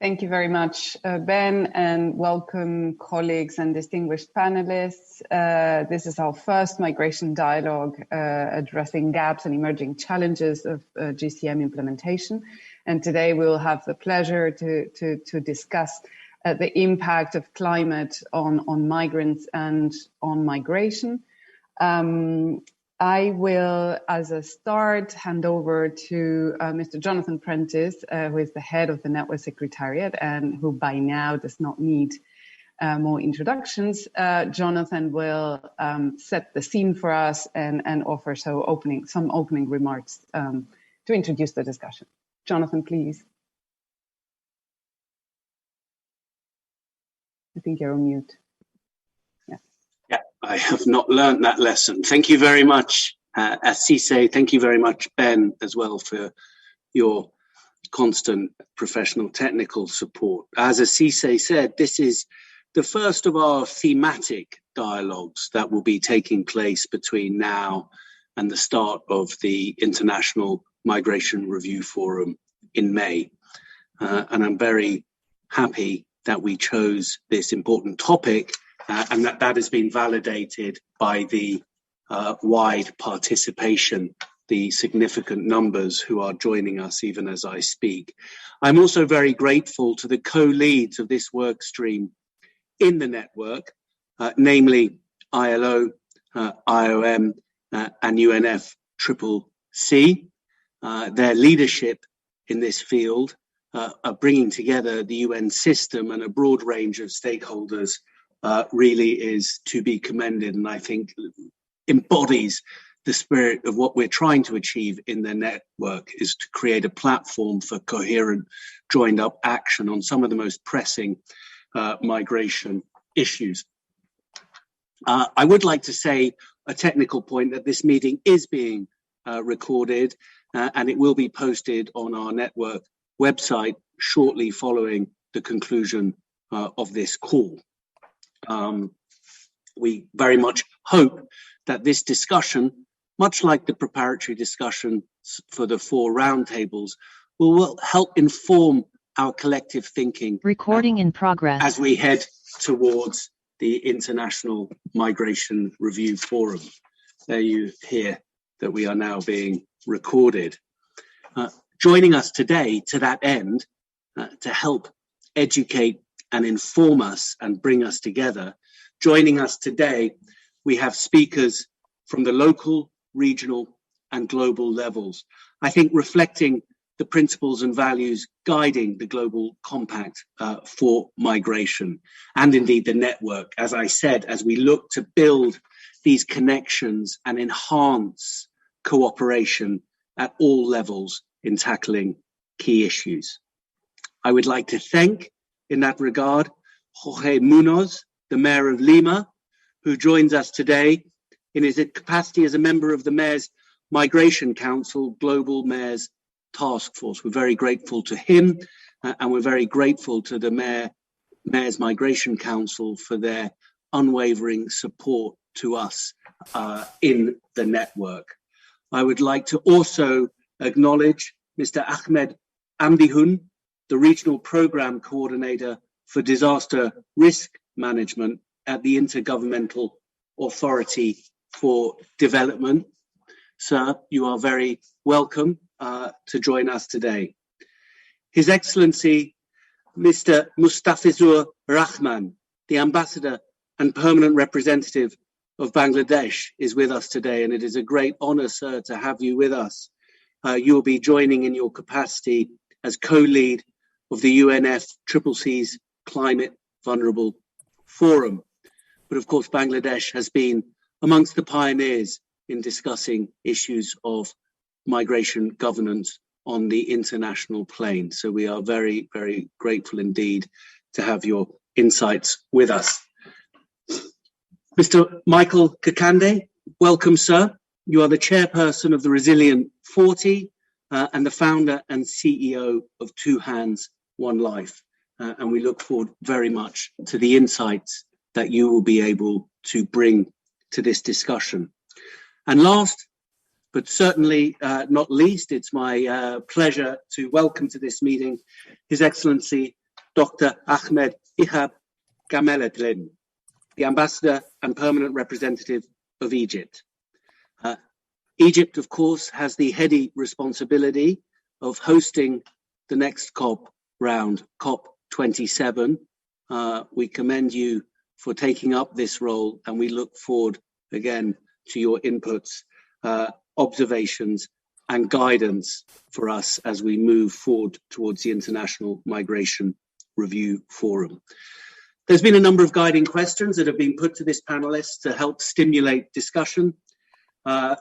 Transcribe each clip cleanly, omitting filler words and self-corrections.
Thank you very much, Ben, and welcome colleagues and distinguished panelists. This is our first migration dialogue addressing gaps and emerging challenges of GCM implementation. And today we'll have the pleasure to discuss the impact of climate on migrants and on migration. I will, as a start, hand over to Mr. Jonathan Prentice, who is the head of the Network Secretariat and who by now does not need more introductions. Jonathan will set the scene for us and offer some opening remarks to introduce the discussion. Jonathan, please. I think you're on mute. Yeah, I have not learned that lesson. Thank you very much, Assise. Thank you very much, Ben, as well, for your constant professional technical support. As Assise said, this is the first of our thematic dialogues that will be taking place between now and the start of the International Migration Review Forum in May. And I'm very happy that we chose this important topic and that has been validated by the wide participation, the significant numbers who are joining us even as I speak. I'm also very grateful to the co-leads of this work stream in the network, namely ILO, IOM, and UNFCCC. Their leadership in this field are bringing together the UN system and a broad range of stakeholders really is to be commended, and I think embodies the spirit of what we're trying to achieve in the network, is to create a platform for coherent, joined up action on some of the most pressing migration issues. I would like to say a technical point that this meeting is being recorded and it will be posted on our network website shortly following the conclusion of this call. We very much hope that this discussion, much like the preparatory discussion for the 4 roundtables, will help inform our collective thinking. Recording in progress. As we head towards the International Migration Review Forum. There you hear that we are now being recorded. Joining us today to that end, to help educate and inform us and bring us together. Joining us today, we have speakers from the local, regional, and global levels. I think reflecting the principles and values guiding the Global Compact for migration, and indeed the network, as I said, as we look to build these connections and enhance cooperation at all levels in tackling key issues. I would like to thank, in that regard, Jorge Munoz, the Mayor of Lima, who joins us today in his capacity as a member of the Mayor's Migration Council Global Mayors Task Force. We're very grateful to him and we're very grateful to the Mayor's Migration Council for their unwavering support to us in the network. I would like to also acknowledge Mr. Ahmed Amdihun, the Regional Programme Coordinator for Disaster Risk Management at the Intergovernmental Authority for Development. Sir, you are very welcome to join us today. His Excellency, Mr. Mustafizur Rahman, the Ambassador and Permanent Representative of Bangladesh, is with us today, and it is a great honour, sir, to have you with us. You will be joining in your capacity as co-lead of the UNFCCC's Climate Vulnerable Forum. But of course, Bangladesh has been amongst the pioneers in discussing issues of migration governance on the international plane. So we are very, very grateful indeed to have your insights with us. Mr. Michael Kakande, welcome, sir. You are the chairperson of the Resilient 40 and the founder and CEO of Two Hands, One Life. And we look forward very much to the insights that you will be able to bring to this discussion. And last, but certainly not least, it's my pleasure to welcome to this meeting His Excellency Dr. Ahmed Ihab Gameledlin, the Ambassador and Permanent Representative of Egypt. Egypt, of course, has the heady responsibility of hosting the next COP round, COP27. We commend you for taking up this role, and we look forward again to your inputs, observations, and guidance for us as we move forward towards the International Migration Review Forum. There's been a number of guiding questions that have been put to this panelist to help stimulate discussion.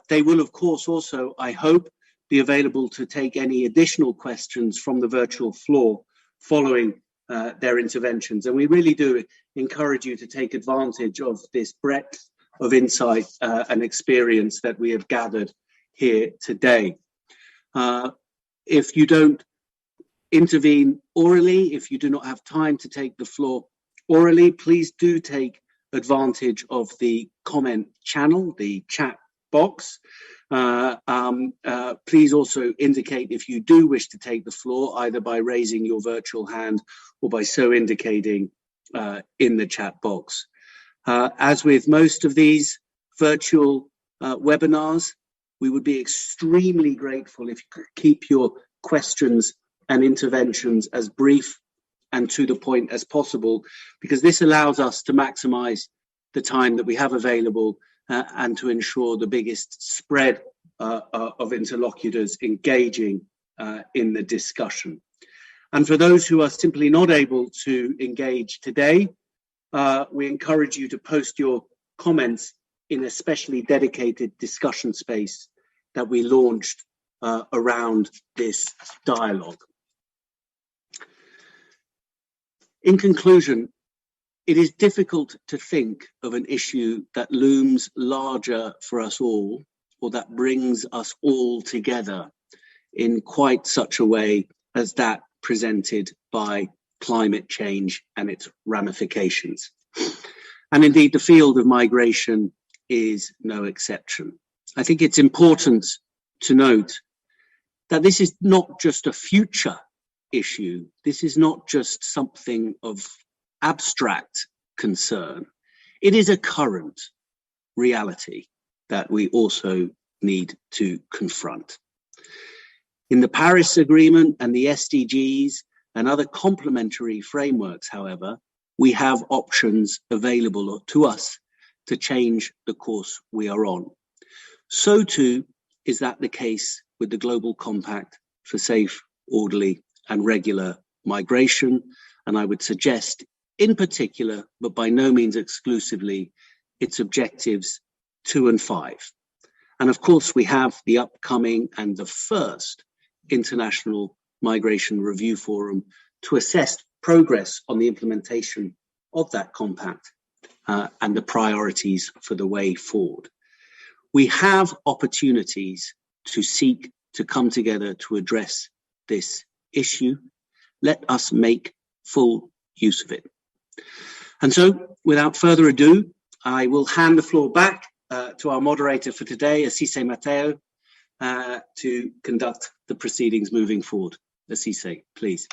They will, of course, also, I hope, be available to take any additional questions from the virtual floor following their interventions. And we really do encourage you to take advantage of this breadth of insight and experience that we have gathered here today. If you don't intervene orally, if you do not have time to take the floor orally, please do take advantage of the comment channel, the chat box. Please also indicate if you do wish to take the floor, either by raising your virtual hand or by so indicating in the chat box. As with most of these virtual webinars, we would be extremely grateful if you could keep your questions and interventions as brief and to the point as possible, because this allows us to maximize the time that we have available and to ensure the biggest spread of interlocutors engaging in the discussion. And for those who are simply not able to engage today, we encourage you to post your comments in a specially dedicated discussion space that we launched around this dialogue. In conclusion, it is difficult to think of an issue that looms larger for us all, or that brings us all together in quite such a way as that presented by climate change and its ramifications. And indeed, the field of migration is no exception. I think it's important to note that this is not just a future issue. This is not just something of abstract concern. It is a current reality that we also need to confront. In the Paris Agreement and the SDGs and other complementary frameworks, however, we have options available to us to change the course we are on. So too is that the case with the Global Compact for Safe, Orderly and Regular Migration, and I would suggest in particular, but by no means exclusively, its objectives 2 and 5. And of course, we have the upcoming and the first International Migration Review Forum to assess progress on the implementation of that compact and the priorities for the way forward. We have opportunities to seek to come together to address this issue. Let us make full use of it. And so, without further ado, I will hand the floor back to our moderator for today, Asise Mateo, to conduct the proceedings moving forward. Asise, please.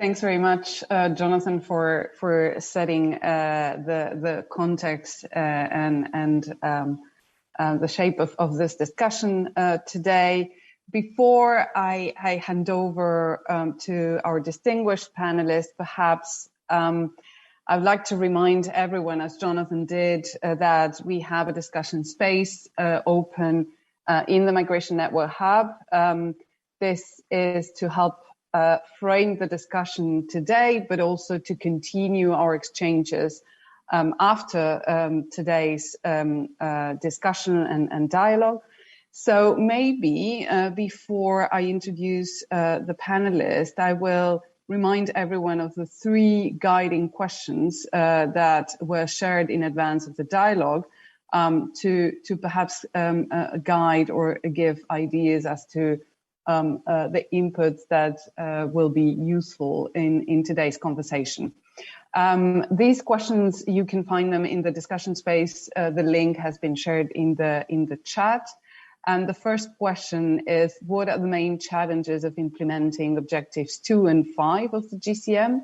Thanks very much, Jonathan, for setting the context and the shape of this discussion today. Before I hand over to our distinguished panelists, perhaps I would like to remind everyone, as Jonathan did, that we have a discussion space open in the Migration Network Hub. This is to help frame the discussion today, but also to continue our exchanges after today's discussion and dialogue. So maybe before I introduce the panelists, I will remind everyone of the 3 guiding questions that were shared in advance of the dialogue to perhaps guide or give ideas as to the inputs that will be useful in today's conversation. These questions, you can find them in the discussion space. The link has been shared in the chat. And the first question is, what are the main challenges of implementing objectives 2 and 5 of the GCM?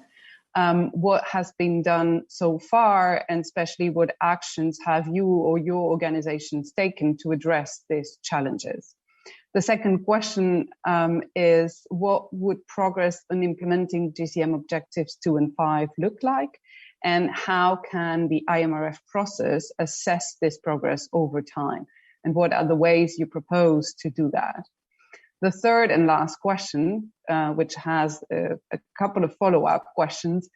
What has been done so far, and especially what actions have you or your organizations taken to address these challenges? The second question is, what would progress on implementing GCM objectives 2 and 5 look like? And how can the IMRF process assess this progress over time? And what are the ways you propose to do that? The third and last question, which has a couple of follow-up questions,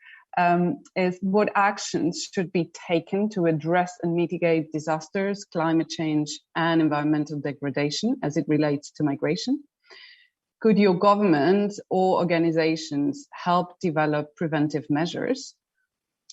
is what actions should be taken to address and mitigate disasters, climate change, and environmental degradation as it relates to migration? Could your government or organizations help develop preventive measures?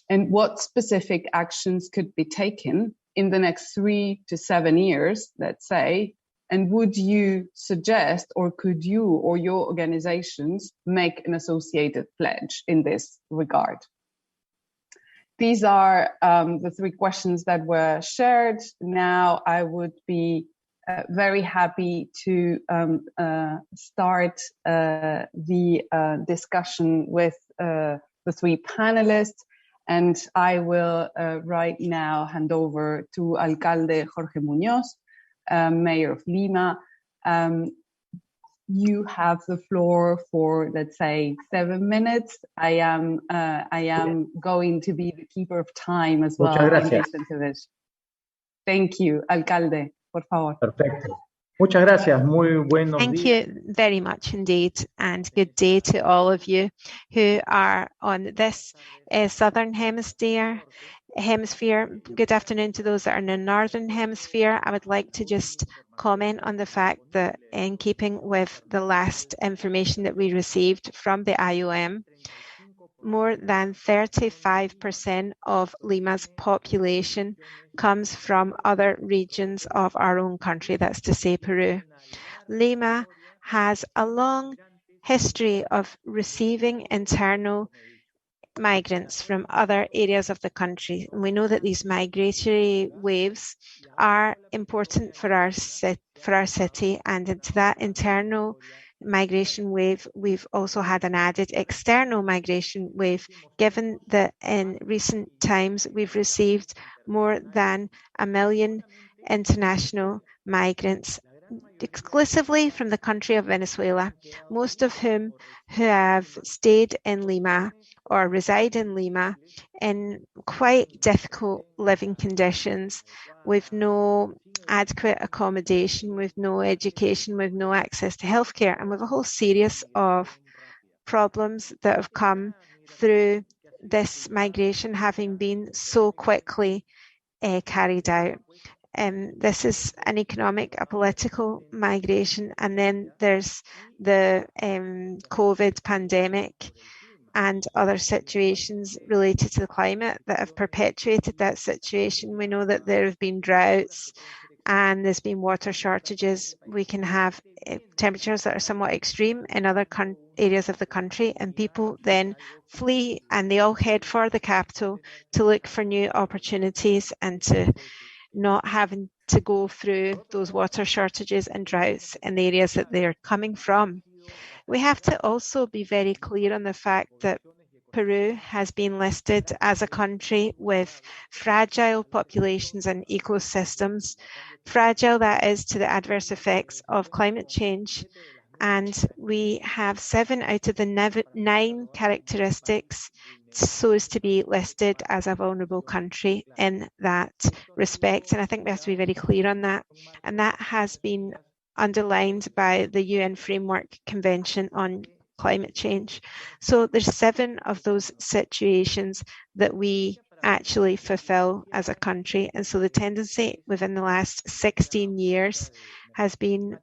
And what specific actions could be taken in the next 3 to 7 years, let's say? And would you suggest, or could you or your organizations make an associated pledge in this regard? These are the 3 questions that were shared. Now I would be very happy to start the discussion with the 3 panelists. And I will right now hand over to Alcalde Jorge Muñoz, Mayor of Lima. You have the floor for, let's say, 7 minutes. I am going to be the keeper of time as well. Muchas gracias. Thank you, Alcalde, por favor. Perfecto. Muchas gracias. Muy buenos Thank días. you very much indeed, and good day to all of you who are on this southern hemisphere. Good afternoon to those that are in the northern hemisphere. I would like to just comment on the fact that, in keeping with the last information that we received from the IOM, more than 35% of Lima's population comes from other regions of our own country, that's to say Peru. Lima has a long history of receiving internal migrants from other areas of the country. And we know that these migratory waves are important for our city, and into that internal migration wave, we've also had an added external migration wave, given that in recent times we've received more than 1 million international migrants exclusively from the country of Venezuela, most of whom who have stayed in Lima or reside in Lima in quite difficult living conditions, with no adequate accommodation, with no education, with no access to healthcare, and with a whole series of problems that have come through this migration having been so quickly carried out. This is an economic, a political migration, and then there's the COVID pandemic and other situations related to the climate that have perpetuated that situation. We know that there have been droughts and there's been water shortages. We can have temperatures that are somewhat extreme in other areas of the country, and people then flee and they all head for the capital to look for new opportunities and to not having to go through those water shortages and droughts in the areas that they're coming from. We have to also be very clear on the fact that Peru has been listed as a country with fragile populations and ecosystems, fragile that is to the adverse effects of climate change. And we have 7 out of the 9 characteristics so as to be listed as a vulnerable country in that respect. And I think we have to be very clear on that. And that has been underlined by the UN Framework Convention on Climate Change. So there's 7 of those situations that we actually fulfill as a country. And so the tendency within the last 16 years has been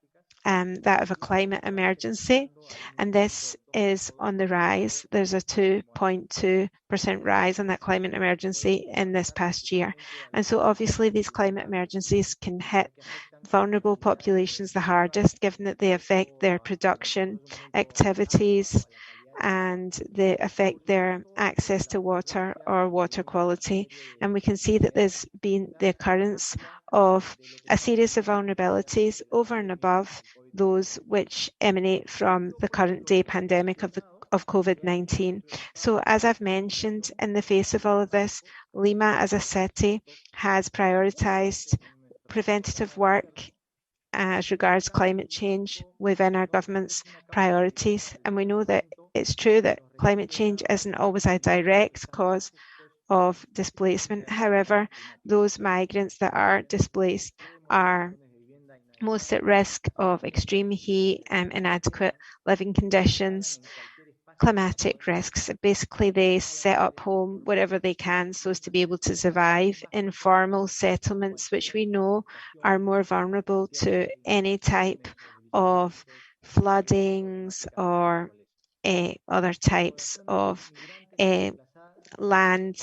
that of a climate emergency, and this is on the rise. There's a 2.2% rise on that climate emergency in this past year. And so obviously these climate emergencies can hit vulnerable populations the hardest, given that they affect their production, activities, and they affect their access to water or water quality. And we can see that there's been the occurrence of a series of vulnerabilities over and above those which emanate from the current day pandemic of COVID-19. So as I've mentioned, in the face of all of this, Lima as a city has prioritised preventative work as regards climate change within our government's priorities. And we know that it's true that climate change isn't always a direct cause of displacement. However, those migrants that are displaced are most at risk of extreme heat, inadequate living conditions, climatic risks. Basically, they set up home wherever they can so as to be able to survive. Informal settlements, which we know are more vulnerable to any type of floodings or other types of land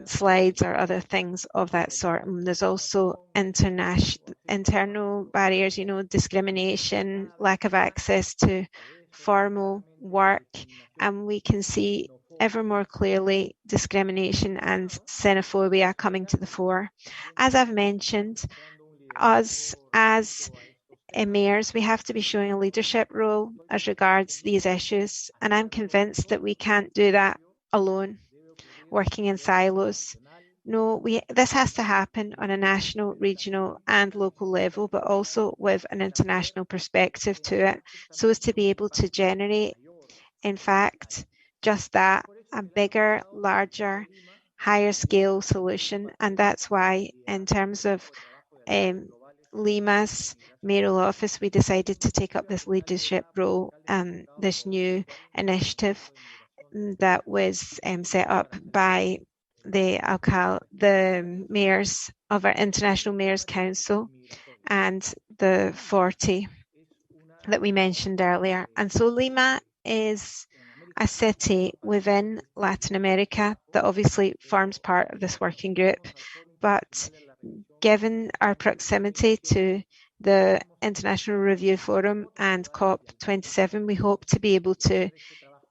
slides or other things of that sort. And there's also internal barriers, discrimination, lack of access to formal work, and we can see ever more clearly discrimination and xenophobia coming to the fore. As I've mentioned, us as mayors, we have to be showing a leadership role as regards these issues, and I'm convinced that we can't do that alone, working in silos. No, this has to happen on a national, regional and local level, but also with an international perspective to it, so as to be able to generate, in fact, just that, a bigger, larger, higher scale solution. And that's why, in terms of Lima's mayoral office, we decided to take up this leadership role, this new initiative that was set up by the mayors of our International Mayors Council and the 40 that we mentioned earlier. And so Lima is a city within Latin America that obviously forms part of this working group, but given our proximity to the International Review Forum and COP27, we hope to be able to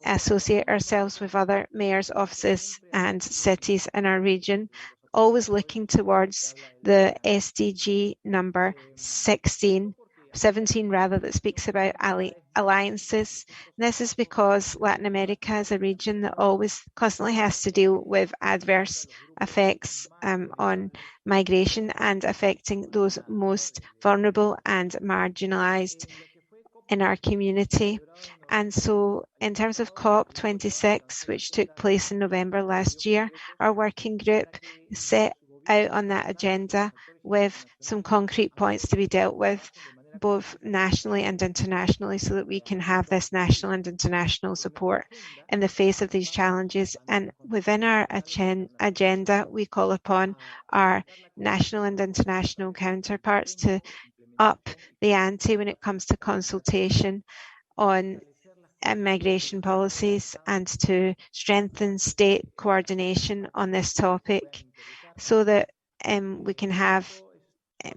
associate ourselves with other mayors' offices and cities in our region, always looking towards the SDG number 17 that speaks about alliances. And this is because Latin America is a region that always constantly has to deal with adverse effects on migration and affecting those most vulnerable and marginalised in our community. And so in terms of COP26, which took place in November last year, our working group set out on that agenda with some concrete points to be dealt with, both nationally and internationally, so that we can have this national and international support in the face of these challenges. And within our agenda, we call upon our national and international counterparts to up the ante when it comes to consultation on migration policies and to strengthen state coordination on this topic, so that we can have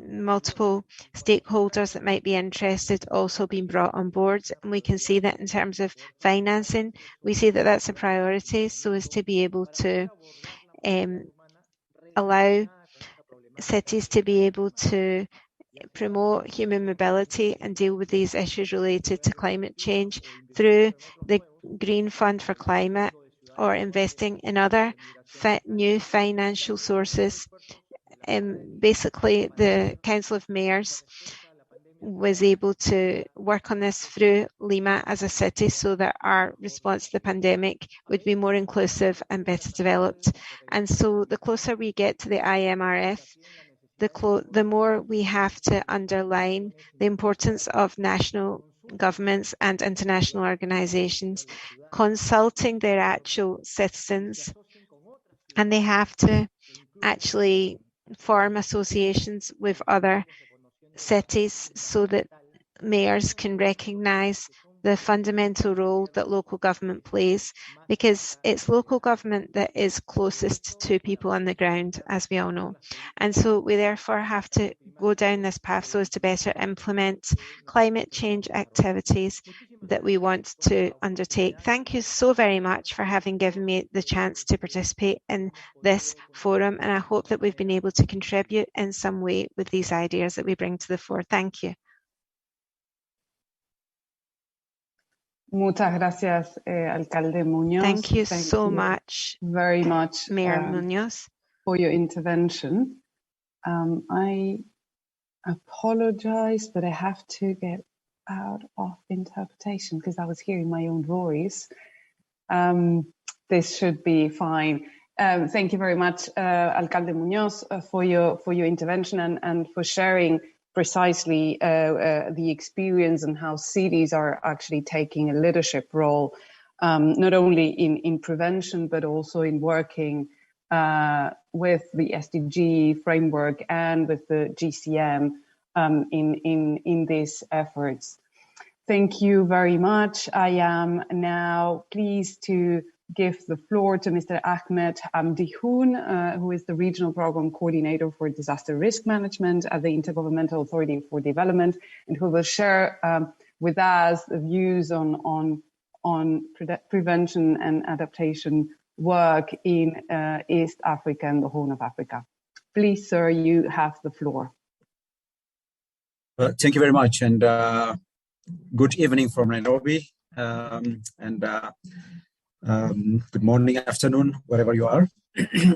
multiple stakeholders that might be interested also being brought on board. And we can see that in terms of financing, we see that that's a priority, so as to be able to allow cities to be able to promote human mobility and deal with these issues related to climate change through the Green Fund for Climate, or investing in other new financial sources. Basically, the Council of Mayors was able to work on this through Lima as a city, so that our response to the pandemic would be more inclusive and better developed. And so the closer we get to the IMRF, the more we have to underline the importance of national governments and international organisations consulting their actual citizens, and they have to actually form associations with other cities so that mayors can recognise the fundamental role that local government plays, because it's local government that is closest to people on the ground, as we all know. And so we therefore have to go down this path so as to better implement climate change activities that we want to undertake. Thank you so very much for having given me the chance to participate in this forum, and I hope that we've been able to contribute in some way with these ideas that we bring to the fore. Thank you. Muchas gracias, Alcalde Muñoz. Thank you so much, very much, Mayor Muñoz, for your intervention. I apologize, but I have to get out of interpretation because I was hearing my own voice. This should be fine. Thank you very much, Alcalde Muñoz, for your intervention and for sharing precisely the experience and how cities are actually taking a leadership role, not only in prevention, but also in working with the SDG framework and with the GCM in these efforts. Thank you very much. I am now pleased to give the floor to Mr. Ahmed Amdihoun, who is the Regional Program Coordinator for Disaster Risk Management at the Intergovernmental Authority for Development, and who will share with us the views on prevention and adaptation work in East Africa and the Horn of Africa. Please, sir, you have the floor. Thank you very much, and good evening from Nairobi, good morning, afternoon, wherever you are.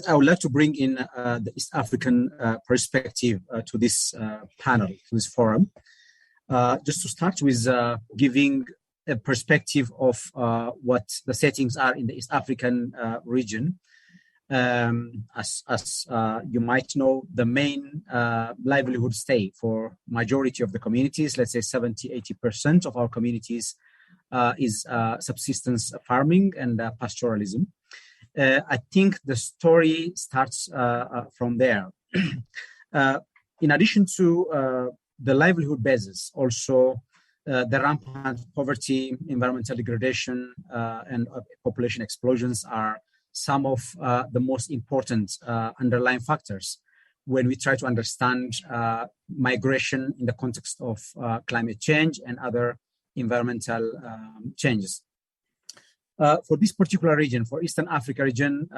I would like to bring in the East African perspective to this panel, to this forum. Just to start with giving a perspective of what the settings are in the East African region. As you might know, the main livelihood stay for majority of the communities, let's say 70-80% of our communities, is subsistence farming and pastoralism. I think the story starts from there. In addition to the livelihood basis, also the rampant poverty, environmental degradation, and population explosions are some of the most important underlying factors when we try to understand migration in the context of climate change and other environmental changes. For this particular region, for Eastern Africa region,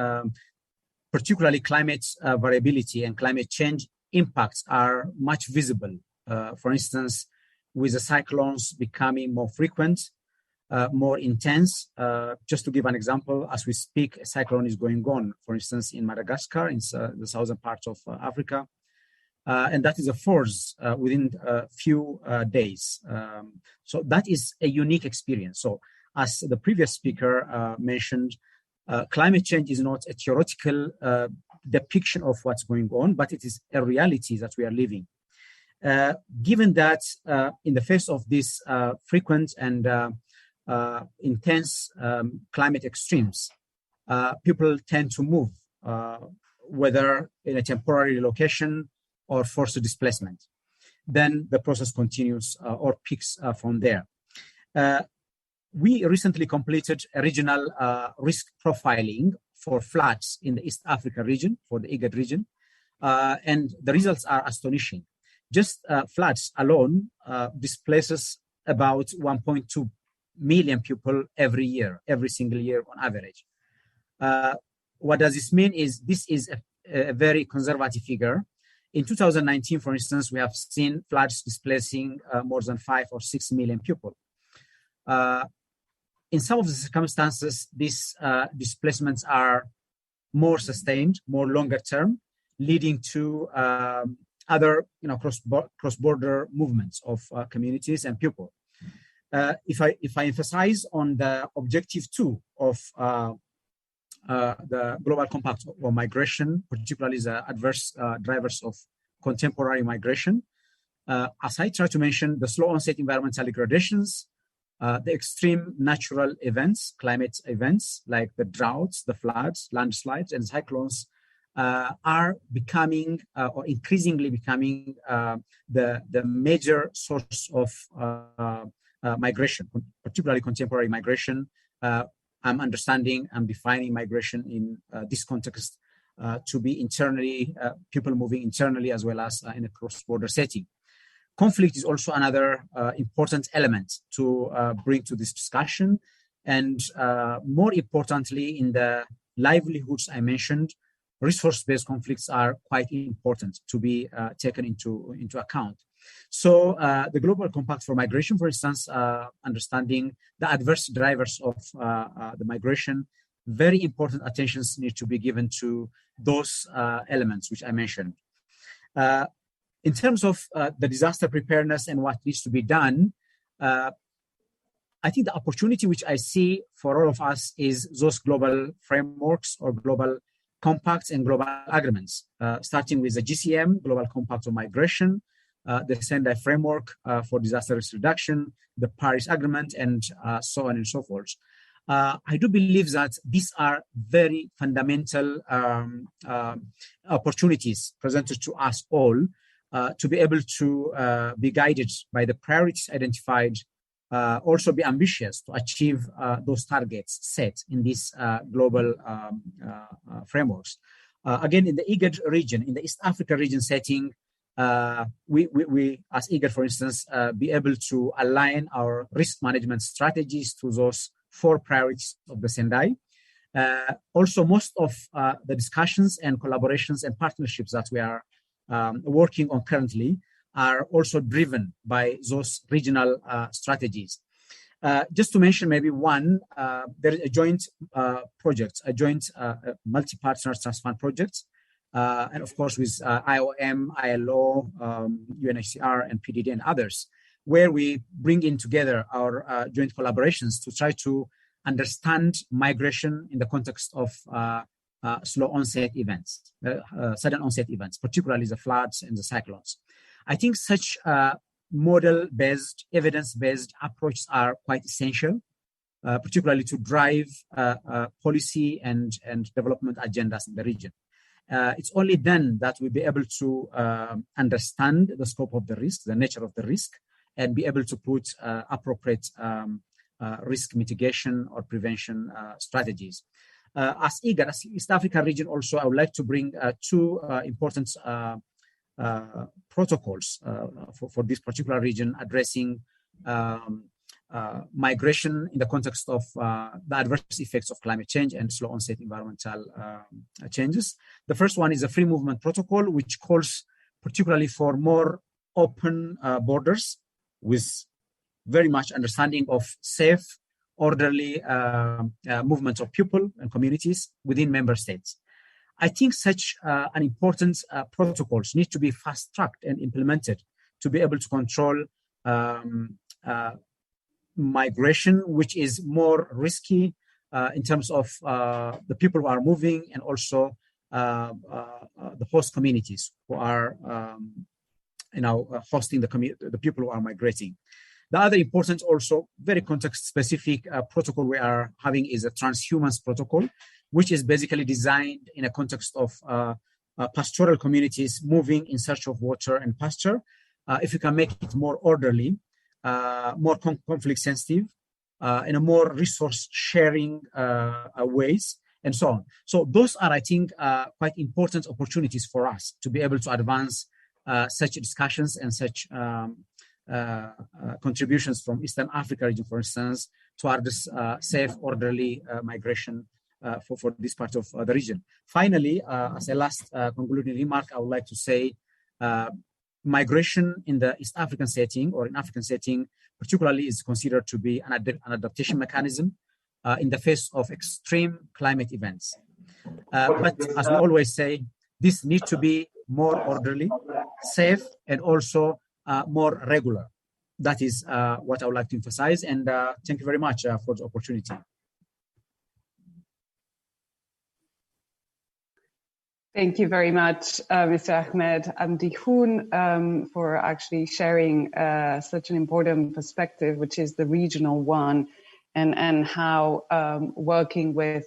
particularly climate variability and climate change impacts are much visible. For instance, with the cyclones becoming more frequent, more intense. Just to give an example, as we speak, a cyclone is going on, for instance, in Madagascar, in the southern part of Africa. And that is a force within a few days. So that is a unique experience. So as the previous speaker mentioned, climate change is not a theoretical depiction of what's going on, but it is a reality that we are living. Given that in the face of this frequent and intense climate extremes, people tend to move, whether in a temporary relocation or forced displacement. Then the process continues or peaks from there. We recently completed a regional risk profiling for floods in the East Africa region, for the IGAD region, and the results are astonishing. Just floods alone displaces about 1.2 million people every year, every single year on average. What does this mean is this is a very conservative figure. In 2019, for instance, we have seen floods displacing more than 5 or 6 million people. In some of the circumstances, these displacements are more sustained, more longer term, leading to other cross-border movements of communities and people. If I emphasize on the objective 2 of the Global Compact on migration, particularly the adverse drivers of contemporary migration, as I try to mention, the slow onset environmental degradations, the extreme natural events, climate events like the droughts, the floods, landslides, and cyclones are becoming or increasingly becoming the major source of migration, particularly contemporary migration. I'm defining migration in this context to be internally, people moving internally as well as in a cross-border setting. Conflict is also another important element to bring to this discussion. And more importantly, in the livelihoods I mentioned, resource-based conflicts are quite important to be taken into account. So the Global Compact for Migration, for instance, understanding the adverse drivers of the migration, very important attentions need to be given to those elements which I mentioned. In terms of the disaster preparedness and what needs to be done, I think the opportunity which I see for all of us is those global frameworks or global compacts and global agreements, starting with the GCM, Global Compact on Migration, the Sendai Framework for Disaster Risk Reduction, the Paris Agreement, and so on and so forth. I do believe that these are very fundamental opportunities presented to us all to be able to be guided by the priorities identified, also be ambitious to achieve those targets set in these global frameworks. Again, in the IGAD region, in the East Africa region setting, we as IGAD, for instance, be able to align our risk management strategies to those 4 priorities of the Sendai. Also, most of the discussions and collaborations and partnerships that we are working on currently are also driven by those regional strategies. Just to mention maybe one, there is a joint project, a joint multi-partner trust fund project, and of course with IOM, ILO, UNHCR, and PDD and others, where we bring in together our joint collaborations to try to understand migration in the context of slow onset events, sudden onset events, particularly the floods and the cyclones. I think such model-based, evidence-based approaches are quite essential, particularly to drive policy and development agendas in the region. It's only then that we'll be able to understand the scope of the risk, the nature of the risk, and be able to put appropriate risk mitigation or prevention strategies. As IGAD, as East Africa region also, I would like to bring 2 important protocols for this particular region addressing migration in the context of the adverse effects of climate change and slow onset environmental changes. The first one is a free movement protocol, which calls particularly for more open borders with very much understanding of safe, orderly movement of people and communities within member states. I think such an important protocols need to be fast-tracked and implemented to be able to control migration, which is more risky in terms of the people who are moving and also the host communities who are hosting the people who are migrating. The other important, also very context-specific protocol we are having is a Transhumans Protocol, which is basically designed in a context of pastoral communities moving in search of water and pasture. If you can make it more orderly, more conflict sensitive, in a more resource sharing ways, and so on. So those are, I think, quite important opportunities for us to be able to advance such discussions and such contributions from Eastern Africa region, for instance, toward this safe, orderly migration for this part of the region. Finally, as a last concluding remark, I would like to say migration in the East African setting or in African setting particularly is considered to be an adaptation mechanism in the face of extreme climate events. But as we always say, this needs to be more orderly, safe, and also more regular. That is what I would like to emphasize, and thank you very much for the opportunity. Thank you very much, Mr. Ahmed Amdihoun, for actually sharing such an important perspective, which is the regional one, and how working with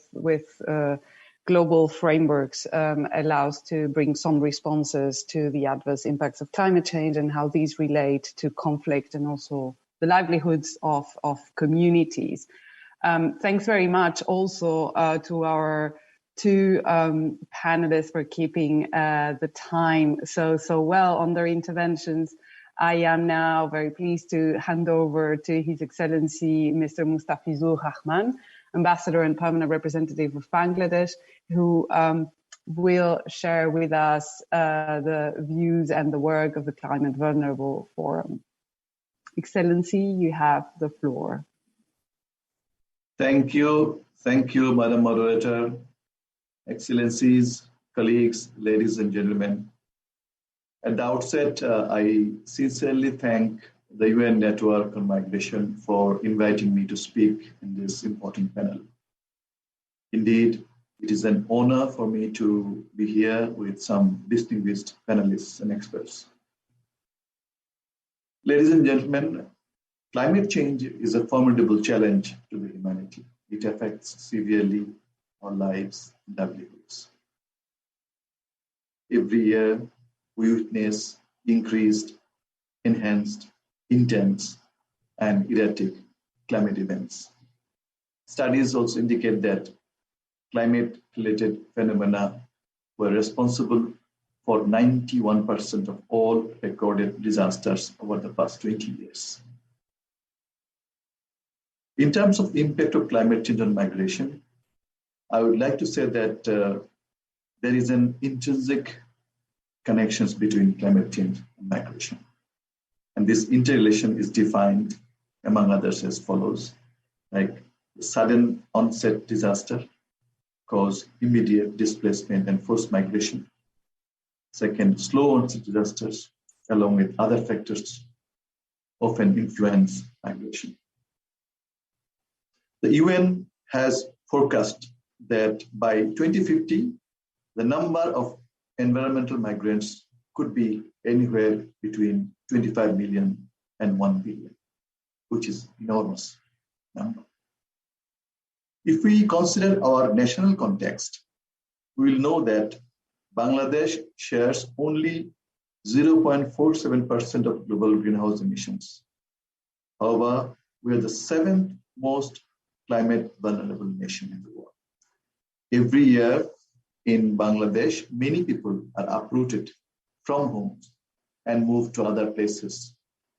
global frameworks allows to bring some responses to the adverse impacts of climate change and how these relate to conflict and also the livelihoods of communities. Thanks very much also to our two panelists for keeping the time so well on their interventions. I am now very pleased to hand over to His Excellency Mr. Mustafizur Rahman, Ambassador and Permanent Representative of Bangladesh, who will share with us the views and the work of the Climate Vulnerable Forum. Excellency, you have the floor. Thank you, Madam Moderator, Excellencies, colleagues, ladies and gentlemen. At the outset, I sincerely thank the UN Network on Migration for inviting me to speak in this important panel. Indeed, it is an honor for me to be here with some distinguished panelists and experts. Ladies and gentlemen, climate change is a formidable challenge to the humanity. It affects severely our lives and livelihoods. Every year, we witness increased, enhanced, intense, and erratic climate events. Studies also indicate that climate-related phenomena were responsible for 91% of all recorded disasters over the past 20 years. In terms of the impact of climate change on migration, I would like to say that there is an intrinsic connections between climate change and migration. And this interrelation is defined, among others, as follows: like sudden onset disaster cause immediate displacement and forced migration. Second, slow onset disasters, along with other factors, often influence migration. The UN has forecast that by 2050, the number of environmental migrants could be anywhere between 25 million and 1 billion, which is enormous number. If we consider our national context, we will know that Bangladesh shares only 0.47% of global greenhouse emissions. However, we are the 7th most climate vulnerable nation in the world. Every year in Bangladesh, many people are uprooted from homes and moved to other places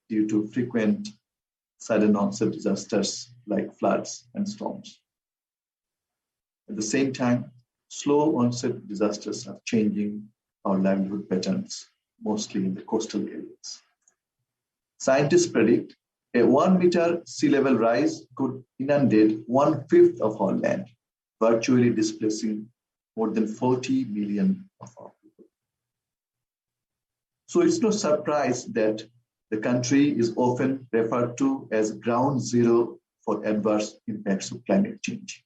due to frequent sudden onset disasters like floods and storms. At the same time, slow onset disasters are changing our livelihood patterns, mostly in the coastal areas. Scientists predict a 1 meter sea level rise could inundate 1/5 of our land, virtually displacing more than 40 million of our people. So it's no surprise that the country is often referred to as ground zero for adverse impacts of climate change.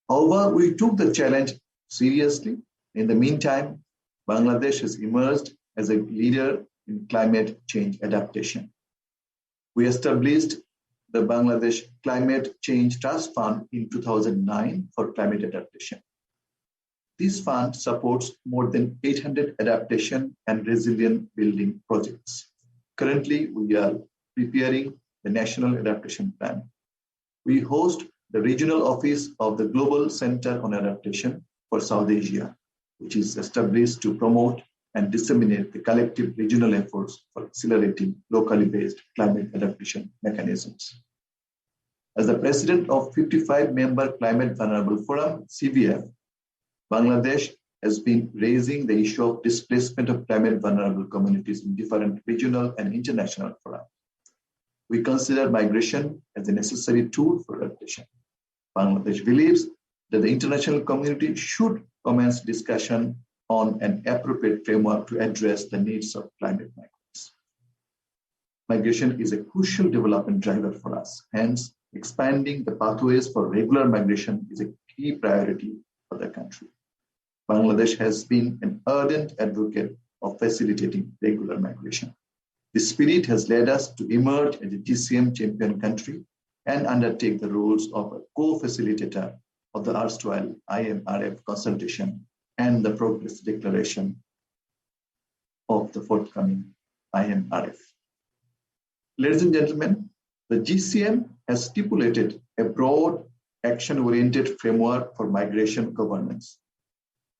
However, we took the challenge seriously. In the meantime, Bangladesh has emerged as a leader in climate change adaptation. We established the Bangladesh Climate Change Trust Fund in 2009 for climate adaptation. This fund supports more than 800 adaptation and resilient building projects. Currently, we are preparing the National Adaptation Plan. We host the regional office of the Global Center on Adaptation for South Asia, which is established to promote and disseminate the collective regional efforts for accelerating locally based climate adaptation mechanisms. As the president of 55-member Climate Vulnerable Forum, CVF, Bangladesh has been raising the issue of displacement of climate vulnerable communities in different regional and international forums. We consider migration as a necessary tool for adaptation. Bangladesh believes that the international community should commence discussion on an appropriate framework to address the needs of climate migrants. Migration is a crucial development driver for us. Hence, expanding the pathways for regular migration is a key priority for the country. Bangladesh has been an ardent advocate of facilitating regular migration. This spirit has led us to emerge as a GCM champion country and undertake the roles of a co-facilitator of the erstwhile IMRF consultation and the progress declaration of the forthcoming IMRF. Ladies and gentlemen, the GCM has stipulated a broad action-oriented framework for migration governance.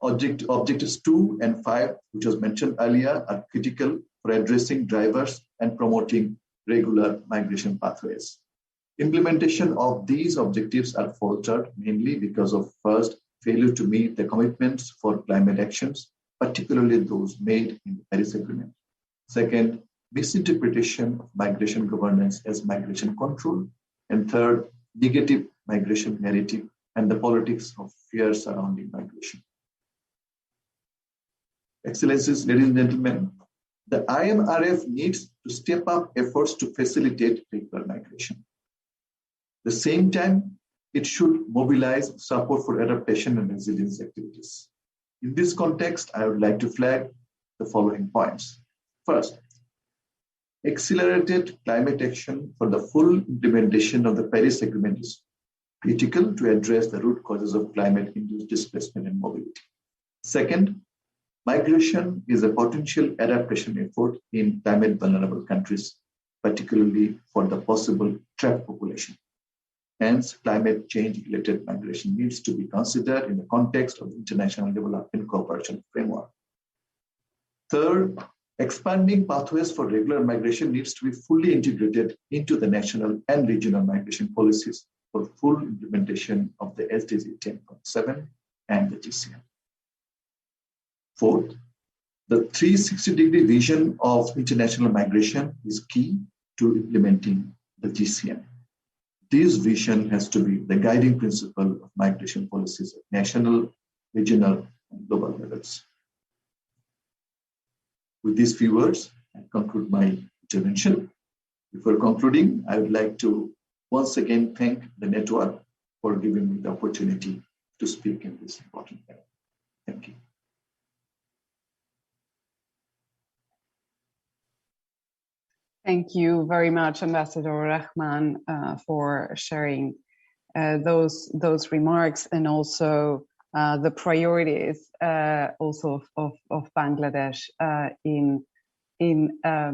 Objectives 2 and 5, which was mentioned earlier, are critical for addressing drivers and promoting regular migration pathways. Implementation of these objectives are faltered mainly because of, first, failure to meet the commitments for climate actions, particularly those made in the Paris Agreement. Second, misinterpretation of migration governance as migration control. And third, negative migration narrative and the politics of fear surrounding migration. Excellencies, ladies and gentlemen, the IMRF needs to step up efforts to facilitate regular migration. At the same time, it should mobilize support for adaptation and resilience activities. In this context, I would like to flag the following points. First, accelerated climate action for the full implementation of the Paris Agreement is critical to address the root causes of climate-induced displacement and mobility. Second, migration is a potential adaptation effort in climate-vulnerable countries, particularly for the possible trapped population. Hence, climate change-related migration needs to be considered in the context of the international development cooperation framework. Third, expanding pathways for regular migration needs to be fully integrated into the national and regional migration policies for full implementation of the SDG 10.7 and the GCM. Fourth, the 360-degree vision of international migration is key to implementing the GCM. This vision has to be the guiding principle of migration policies at national, regional, and global levels. With these few words, I conclude my intervention. Before concluding, I would like to once again thank the network for giving me the opportunity to speak in this important panel. Thank you. Thank you very much, Ambassador Rahman, for sharing those remarks and also the priorities also of Bangladesh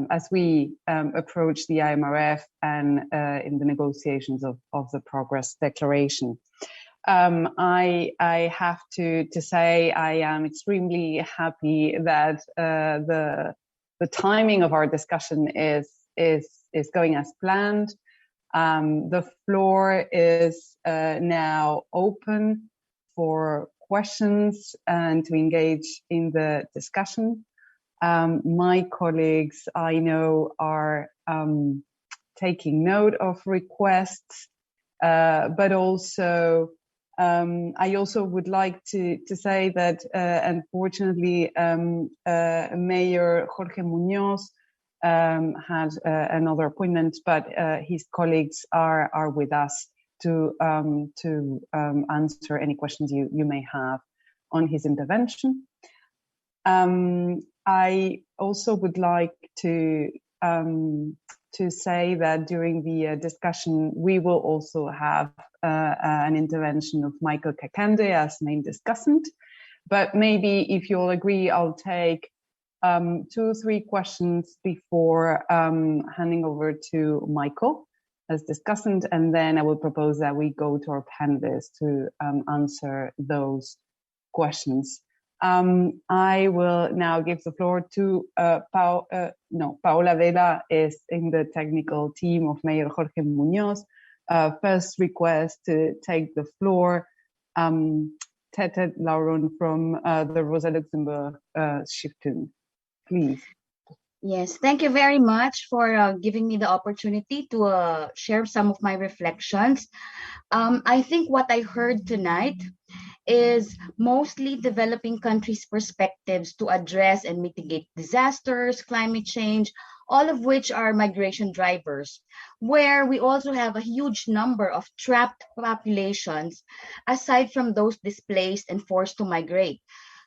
as we approach the IMRF and in the negotiations of the Progress Declaration. I have to say I am extremely happy that the timing of our discussion is going as planned. The floor is now open for questions and to engage in the discussion. My colleagues, I know, are taking note of requests, but also I also would like to say that unfortunately Mayor Jorge Muñoz had another appointment, but his colleagues are with us to answer any questions you may have on his intervention. I also would like to say that during the discussion we will also have an intervention of Michael Kakande as main discussant. But maybe if you'll agree, I'll take 2 or 3 questions before handing over to Michael as discussant, and then I will propose that we go to our panelists to answer those questions. I will now give the floor to Paola Vela is in the technical team of Mayor Jorge Muñoz. First request to take the floor, Tete Lauron from the Rosa Luxemburg Stiftung. Please. Yes, thank you very much for giving me the opportunity to share some of my reflections. I think what I heard tonight is mostly developing countries' perspectives to address and mitigate disasters, climate change, all of which are migration drivers, where we also have a huge number of trapped populations, aside from those displaced and forced to migrate.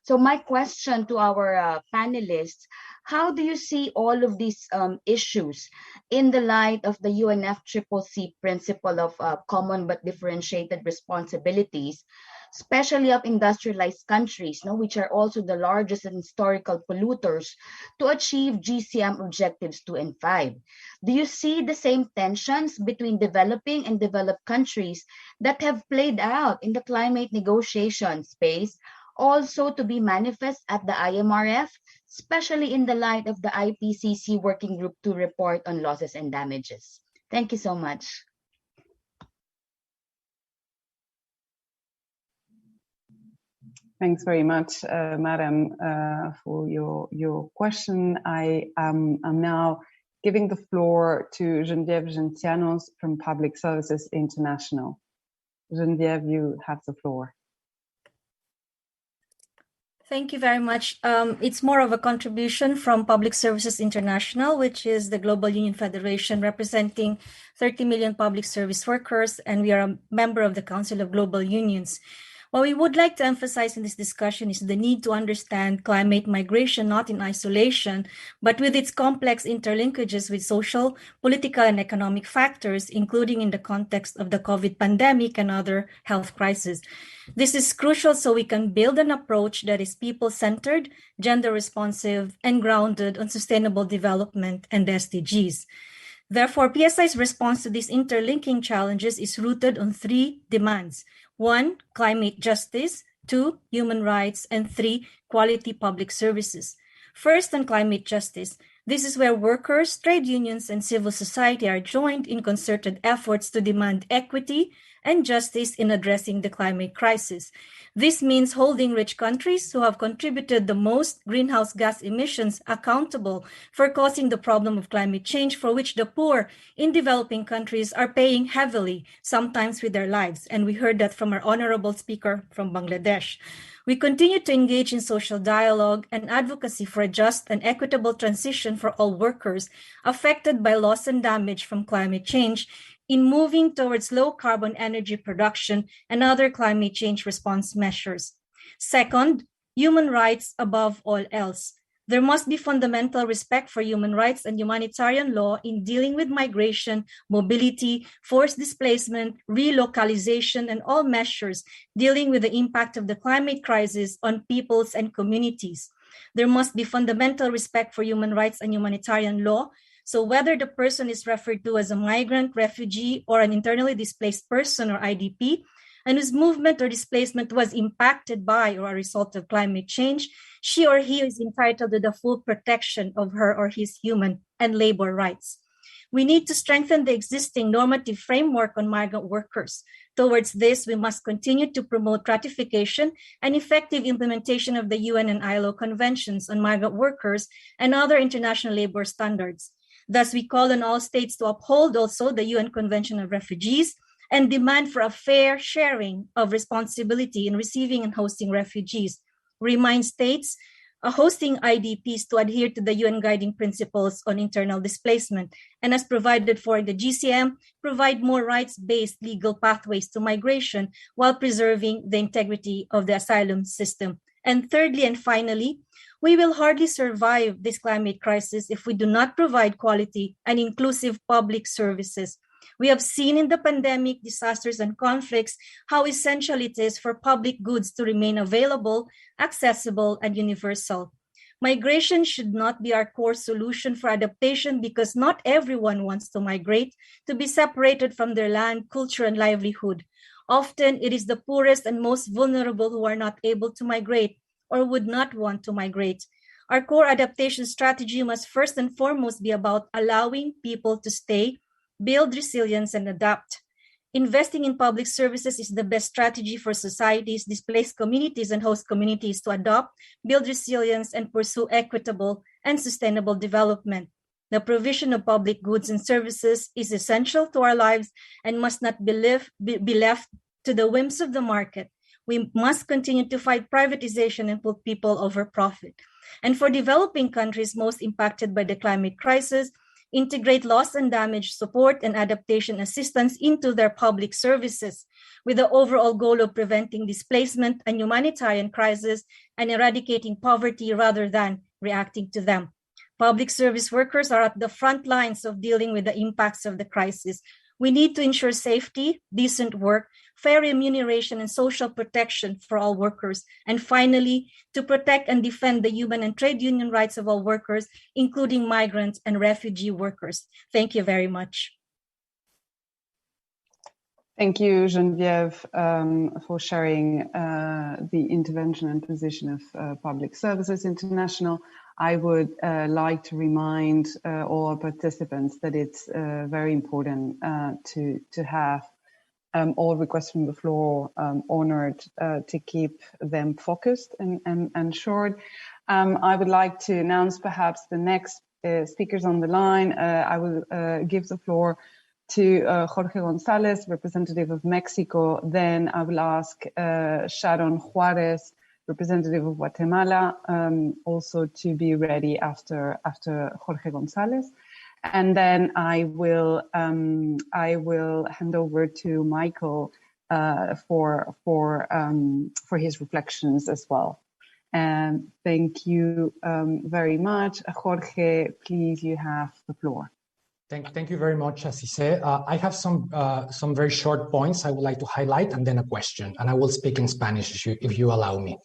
So my question to our panelists, how do you see all of these issues in the light of the UNFCCC principle of common but differentiated responsibilities, especially of industrialized countries, which are also the largest and historical polluters, to achieve GCM objectives 2 and 5? Do you see the same tensions between developing and developed countries that have played out in the climate negotiation space also to be manifest at the IMRF, especially in the light of the IPCC Working Group 2 report on losses and damages? Thank you so much. Thanks very much, Madam, for your question. I am now giving the floor to Geneviève Gentianos from Public Services International. Geneviève, you have the floor. Thank you very much. It's more of a contribution from Public Services International, which is the Global Union Federation representing 30 million public service workers, and we are a member of the Council of Global Unions. What we would like to emphasize in this discussion is the need to understand climate migration not in isolation, but with its complex interlinkages with social, political, and economic factors, including in the context of the COVID pandemic and other health crises. This is crucial so we can build an approach that is people-centered, gender-responsive, and grounded on sustainable development and SDGs. Therefore, PSI's response to these interlinking challenges is rooted on 3 demands. 1, climate justice. 2, human rights. And 3, quality public services. First, on climate justice. This is where workers, trade unions, and civil society are joined in concerted efforts to demand equity and justice in addressing the climate crisis. This means holding rich countries who have contributed the most greenhouse gas emissions accountable for causing the problem of climate change, for which the poor in developing countries are paying heavily, sometimes with their lives. And we heard that from our honorable speaker from Bangladesh. We continue to engage in social dialogue and advocacy for a just and equitable transition for all workers affected by loss and damage from climate change in moving towards low-carbon energy production and other climate change response measures. Second, human rights above all else. There must be fundamental respect for human rights and humanitarian law in dealing with migration, mobility, forced displacement, relocalization, and all measures dealing with the impact of the climate crisis on peoples and communities. There must be fundamental respect for human rights and humanitarian law. So whether the person is referred to as a migrant, refugee, or an internally displaced person or IDP, and whose movement or displacement was impacted by or a result of climate change, she or he is entitled to the full protection of her or his human and labor rights. We need to strengthen the existing normative framework on migrant workers. Towards this, we must continue to promote ratification and effective implementation of the UN and ILO conventions on migrant workers and other international labor standards. Thus, we call on all states to uphold also the UN Convention of Refugees and demand for a fair sharing of responsibility in receiving and hosting refugees. Remind states hosting IDPs to adhere to the UN guiding principles on internal displacement, and as provided for in the GCM, provide more rights-based legal pathways to migration while preserving the integrity of the asylum system. And thirdly and finally, we will hardly survive this climate crisis if we do not provide quality and inclusive public services. We have seen in the pandemic, disasters, and conflicts how essential it is for public goods to remain available, accessible, and universal. Migration should not be our core solution for adaptation because not everyone wants to migrate, to be separated from their land, culture, and livelihood. Often, it is the poorest and most vulnerable who are not able to migrate or would not want to migrate. Our core adaptation strategy must first and foremost be about allowing people to stay, build resilience, and adapt. Investing in public services is the best strategy for societies, displaced communities, and host communities to adopt, build resilience, and pursue equitable and sustainable development. The provision of public goods and services is essential to our lives and must not be left to the whims of the market. We must continue to fight privatization and put people over profit. And for developing countries most impacted by the climate crisis, integrate loss and damage support and adaptation assistance into their public services with the overall goal of preventing displacement and humanitarian crisis and eradicating poverty rather than reacting to them. Public service workers are at the front lines of dealing with the impacts of the crisis. We need to ensure safety, decent work, fair remuneration, and social protection for all workers. And finally, to protect and defend the human and trade union rights of all workers, including migrants and refugee workers. Thank you very much. Thank you, Geneviève, for sharing the intervention and position of Public Services International. I would like to remind all our participants that it's very important to have all requests from the floor honored, to keep them focused and short. I would like to announce perhaps the next speakers on the line. I will give the floor to Jorge Gonzalez, representative of Mexico. Then I will ask Sharon Juarez, representative of Guatemala, also to be ready after Jorge Gonzalez. And then I will hand over to Michael for his reflections as well. And thank you very much. Jorge, please, you have the floor. Thank you very much, Asise. I have some very short points I would like to highlight and then a question, and I will speak in Spanish if you allow me.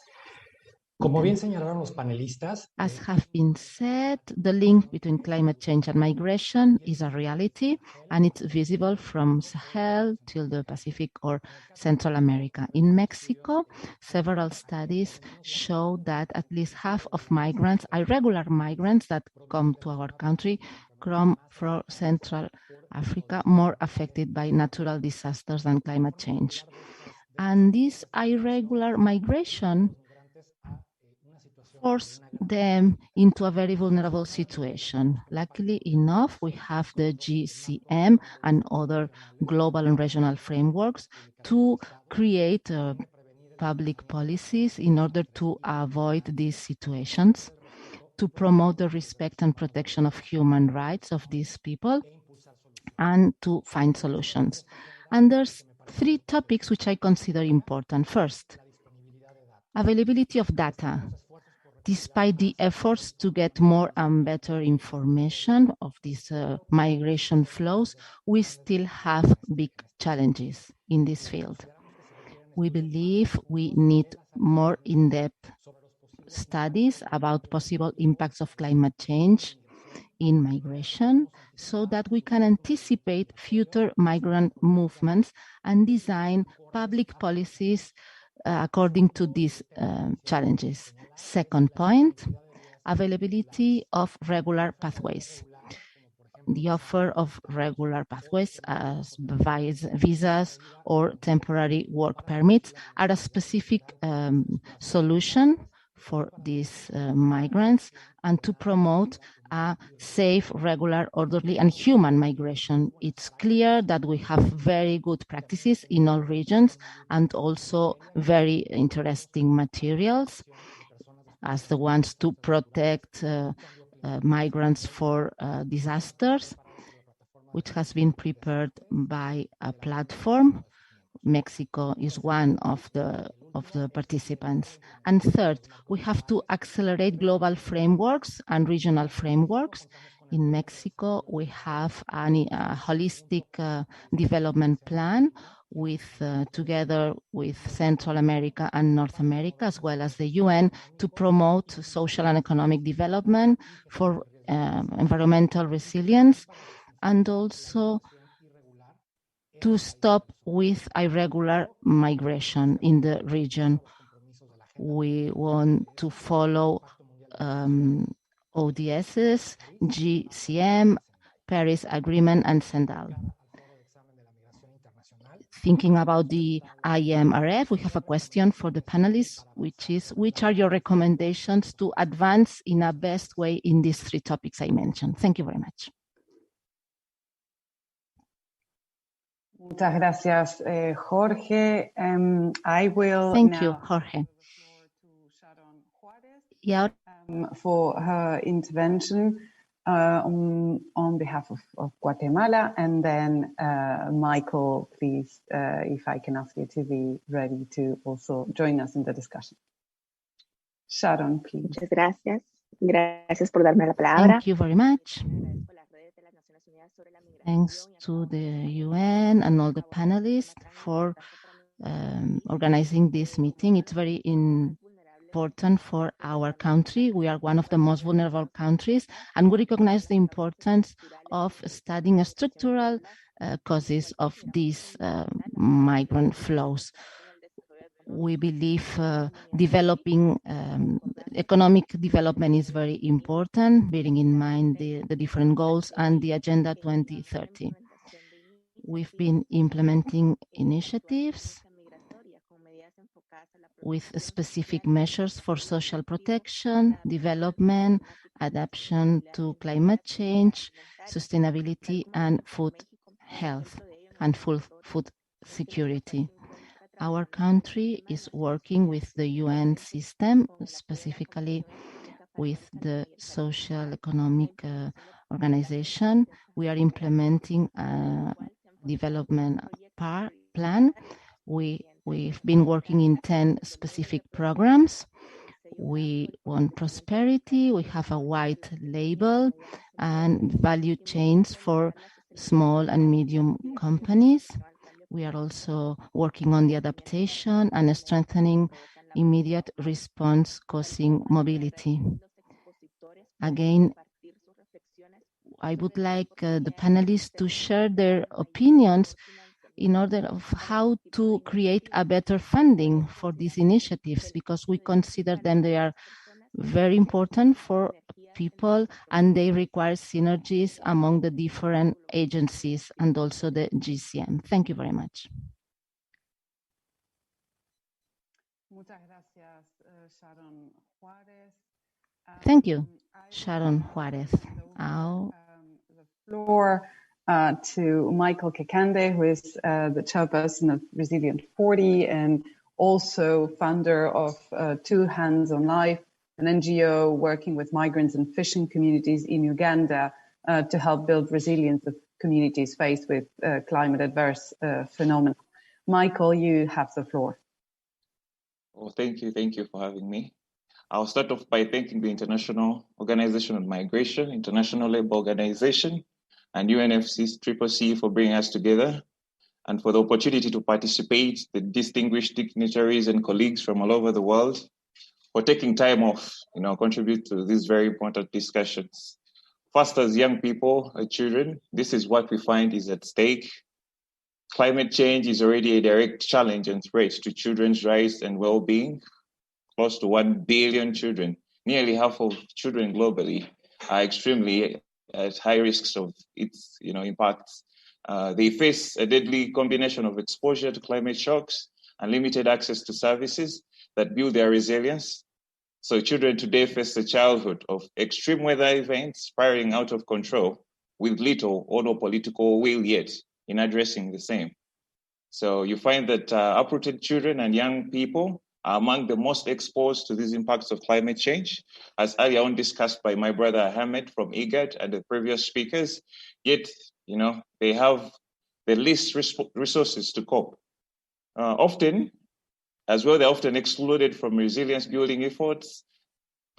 Como bien señalaron los panelistas, as have been said, the link between climate change and migration is a reality, and it's visible from Sahel till the Pacific or Central America. In Mexico, several studies show that at least half of migrants, irregular migrants that come to our country, come from Central Africa, more affected by natural disasters than climate change. And this irregular migration force them into a very vulnerable situation. Luckily enough, we have the GCM and other global and regional frameworks to create public policies in order to avoid these situations, to promote the respect and protection of human rights of these people, and to find solutions. And there's three topics which I consider important. First, availability of data. Despite the efforts to get more and better information of these migration flows, we still have big challenges in this field. We believe we need more in-depth studies about possible impacts of climate change in migration so that we can anticipate future migrant movements and design public policies according to these challenges. Second point, availability of regular pathways. The offer of regular pathways as visas or temporary work permits are a specific solution for these migrants and to promote a safe, regular, orderly, and human migration. It's clear that we have very good practices in all regions and also very interesting materials as the ones to protect migrants for disasters, which has been prepared by a platform. Mexico is one of the participants. And third, we have to accelerate global frameworks and regional frameworks. In Mexico, we have a holistic development plan together with Central America and North America, as well as the UN, to promote social and economic development for environmental resilience, and also to stop with irregular migration in the region. We want to follow ODSs, GCM, Paris Agreement, and Sendal. Thinking about the IMRF, we have a question for the panelists, which is, which are your recommendations to advance in a best way in these three topics I mentioned? Thank you very much. Muchas gracias, Jorge. I will Thank you, Jorge. Yeah. For her intervention on behalf of Guatemala, and then Michael, please, if I can ask you to be ready to also join us in the discussion. Sharon, please. Muchas gracias. Gracias por darme la palabra. Thank you very much. Thanks to the UN and all the panelists for organizing this meeting. It's very important for our country. We are one of the most vulnerable countries, and we recognize the importance of studying structural causes of these migrant flows. We believe developing economic development is very important, bearing in mind the different goals and the Agenda 2030. We've been implementing initiatives with specific measures for social protection, development, adaptation to climate change, sustainability, and food health and food security. Our country is working with the UN system, specifically with the Social Economic Organization. We are implementing a development plan. We've been working in 10 specific programs. We want prosperity. We have a white label and value chains for small and medium companies. We are also working on the adaptation and strengthening immediate response causing mobility. Again, I would like the panelists to share their opinions in order of how to create a better funding for these initiatives, because we consider them, they are very important for people and they require synergies among the different agencies and also the GCM. Thank you very much. Thank you, Sharon Juarez. The floor to Michael Kekande, who is the chairperson of Resilient 40 and also founder of Two Hands on Life, an NGO working with migrants and fishing communities in Uganda to help build resilience of communities faced with climate adverse phenomena. Michael, you have the floor. Oh, thank you for having me. I'll start off by thanking the International Organization on Migration, International Labour Organization, and UNFCCC for bringing us together and for the opportunity to participate, the distinguished dignitaries and colleagues from all over the world for taking time off, contribute to these very important discussions. First, as young people, as children, this is what we find is at stake. Climate change is already a direct challenge and threat to children's rights and well-being. Close to 1 billion children, nearly half of children globally, are extremely at high risks of its impacts. They face a deadly combination of exposure to climate shocks and limited access to services that build their resilience. So children today face a childhood of extreme weather events spiraling out of control with little or no political will yet in addressing the same. So you find that uprooted children and young people are among the most exposed to these impacts of climate change, as earlier on discussed by my brother Ahmed from IGAD and the previous speakers, yet, they have the least resources to cope. Often, as well, they're often excluded from resilience building efforts,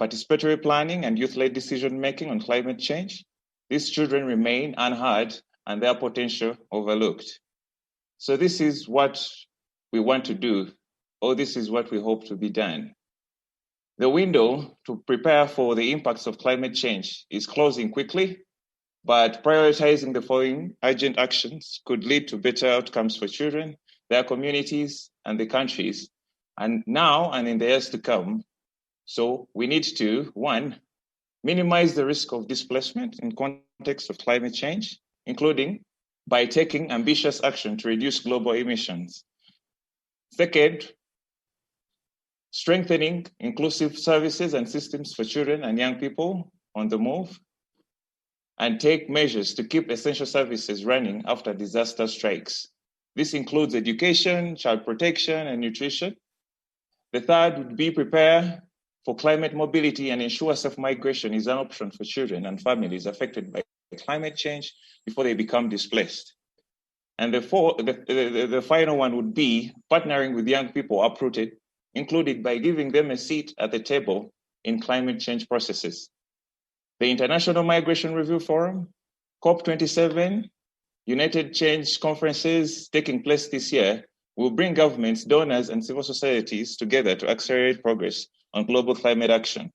participatory planning, and youth-led decision-making on climate change. These children remain unheard and their potential overlooked. So this is what we want to do, or this is what we hope to be done. The window to prepare for the impacts of climate change is closing quickly, but prioritizing the following urgent actions could lead to better outcomes for children, their communities, and the countries, and now and in the years to come. So we need to, 1, minimize the risk of displacement in context of climate change, including by taking ambitious action to reduce global emissions. Second, strengthening inclusive services and systems for children and young people on the move, and take measures to keep essential services running after disaster strikes. This includes education, child protection, and nutrition. The third would be prepare for climate mobility and ensure safe migration is an option for children and families affected by climate change before they become displaced. And the final one would be partnering with young people uprooted, including by giving them a seat at the table in climate change processes. The International Migration Review Forum COP27, United Change conferences taking place this year will bring governments, donors, and civil societies together to accelerate progress on global climate action.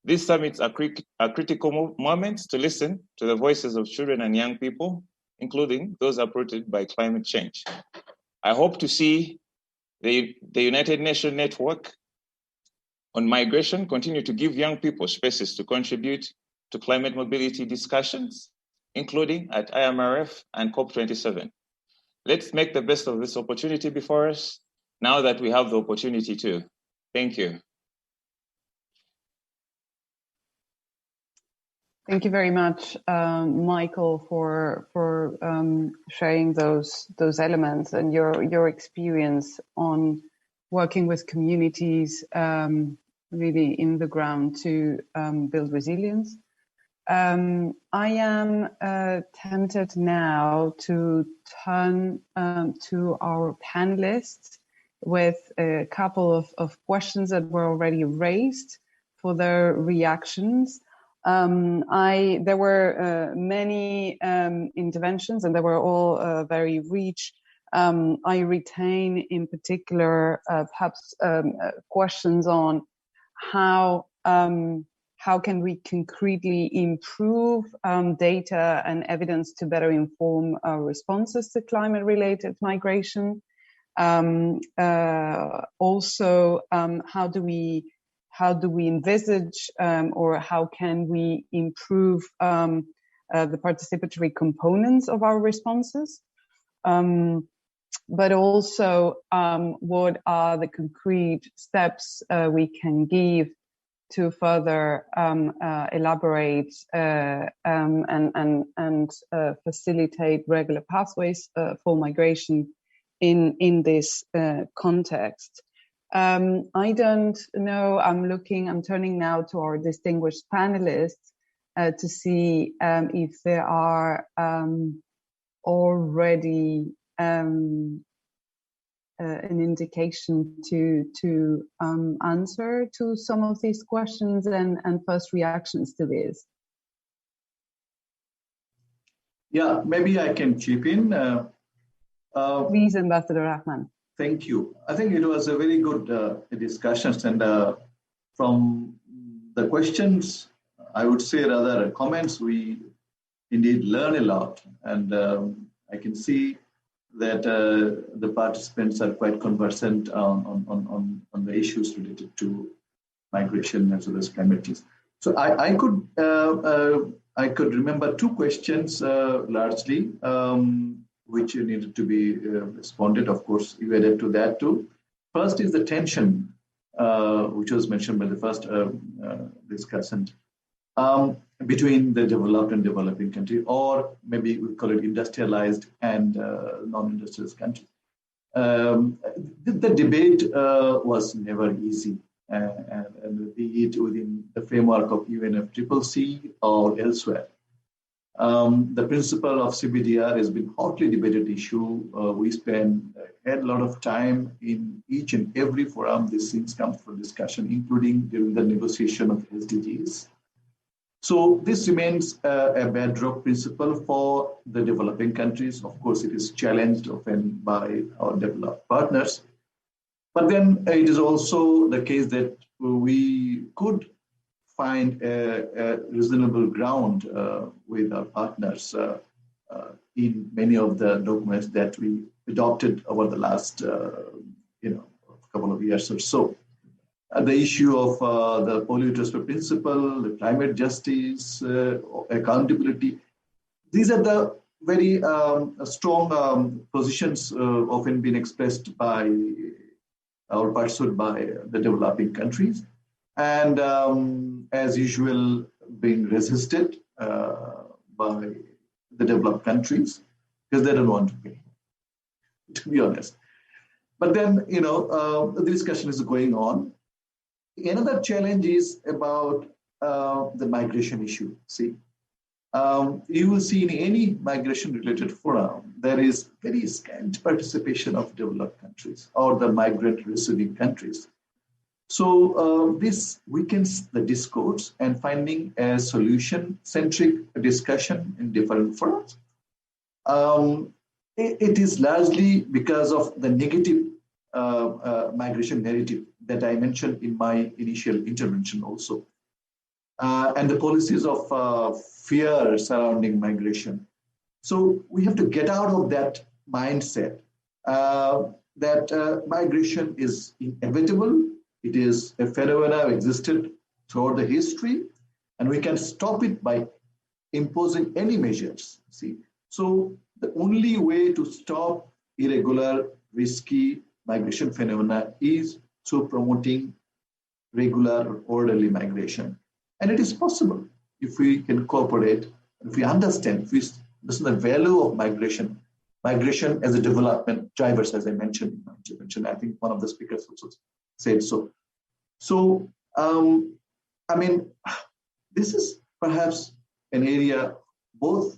These summits are critical moments to listen to the voices of children and young people, including those uprooted by climate change. I hope to see the United Nations Network on Migration continue to give young people spaces to contribute to climate mobility discussions, including at IMRF and COP27. Let's make the best of this opportunity before us now that we have the opportunity to. Thank you. Thank you very much, Michael, for sharing those elements and your experience on working with communities really in the ground to build resilience. I am tempted now to turn to our panelists with a couple of questions that were already raised for their reactions. There were many interventions and they were all very rich. I retain in particular perhaps questions on how can we concretely improve data and evidence to better inform our responses to climate-related migration. Also, how do we envisage or how can we improve the participatory components of our responses? But also, what are the concrete steps we can give to further elaborate and facilitate regular pathways for migration in this context? I don't know, I'm turning now to our distinguished panelists to see if there are already an indication to answer to some of these questions and first reactions to this. Yeah, maybe I can chip in. Please, Ambassador Rahman. Thank you. I think it was a very good discussion, and from the questions, I would say rather comments, we indeed learn a lot, and I can see that the participants are quite conversant on the issues related to migration as well as climate change. So I could remember two questions largely, which needed to be responded. Of course, you added to that too. First is the tension, which was mentioned by the first discussant, between the developed and developing country, or maybe we call it industrialized and non-industrialized countries. The debate was never easy, and be it within the framework of UNFCCC or elsewhere. The principle of CBDR has been hotly debated issue. We spend a lot of time in each and every forum these things come for discussion, including during the negotiation of SDGs. So this remains a bedrock principle for the developing countries. Of course, it is challenged often by our developed partners. But then it is also the case that we could find a reasonable ground with our partners in many of the documents that we adopted over the last couple of years or so. The issue of the polluters pay principle, the climate justice, accountability, these are the very strong positions often been expressed by or pursued by the developing countries, and as usual being resisted by the developed countries because they don't want to pay, to be honest. But then, the discussion is going on. Another challenge is about the migration issue. See, you will see in any migration-related forum, there is very scant participation of developed countries or the migrant receiving countries. So this weakens the discourse and finding a solution-centric discussion in different forums. It is largely because of the negative migration narrative that I mentioned in my initial intervention also, and the policies of fear surrounding migration. So we have to get out of that mindset that migration is inevitable. It is a phenomenon existed throughout the history, and we can stop it by imposing any measures. See, so the only way to stop irregular, risky migration phenomena is through promoting regular or orderly migration. And it is possible if we can cooperate, if we understand the value of migration as a development drivers, as I mentioned in my intervention. I think one of the speakers also said so. So, I mean, this is perhaps an area both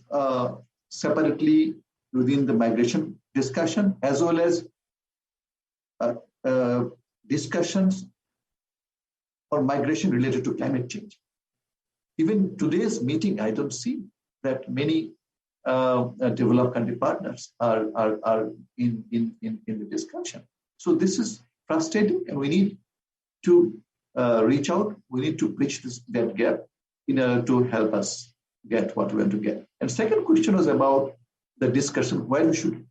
separately within the migration discussion as well as discussions on migration related to climate change. Even today's meeting, I don't see that many developed country partners are in the discussion. So this is frustrating, and we need to reach out. We need to bridge that gap in order to help us get what we want to get. And second question was about the discussion, why we should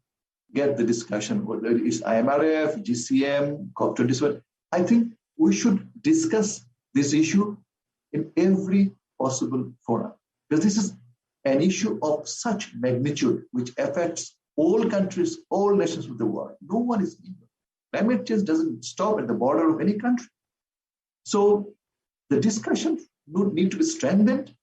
get the discussion, whether it is IMRF, GCM, COP27. I think we should discuss this issue in every possible forum, because this is an issue of such magnitude which affects all countries, all nations of the world. No one is immune. Climate change doesn't stop at the border of any country. So the discussion would need to be strengthened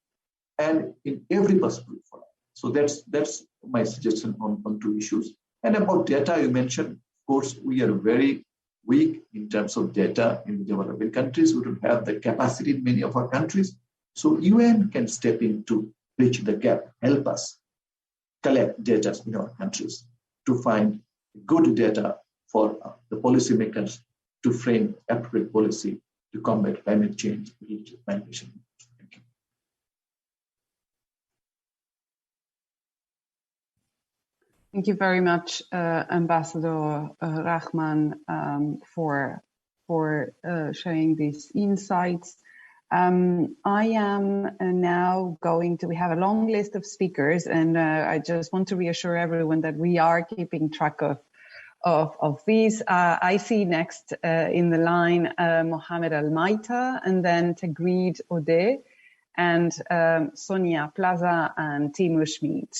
and in every possible forum. So that's my suggestion on two issues. And about data, you mentioned, of course, we are very weak in terms of data in the developing countries. We don't have the capacity in many of our countries. So UN can step in to bridge the gap, help us collect data in our countries to find good data for the policymakers to frame appropriate policy to combat climate change and migration. Thank you. Thank you very much, Ambassador Rahman, for sharing these insights. I am now we have a long list of speakers, and I just want to reassure everyone that we are keeping track of these. I see next in the line Mohamed Al-Maita, and then Tagreed Ode, and Sonia Plaza and Timo Schmid.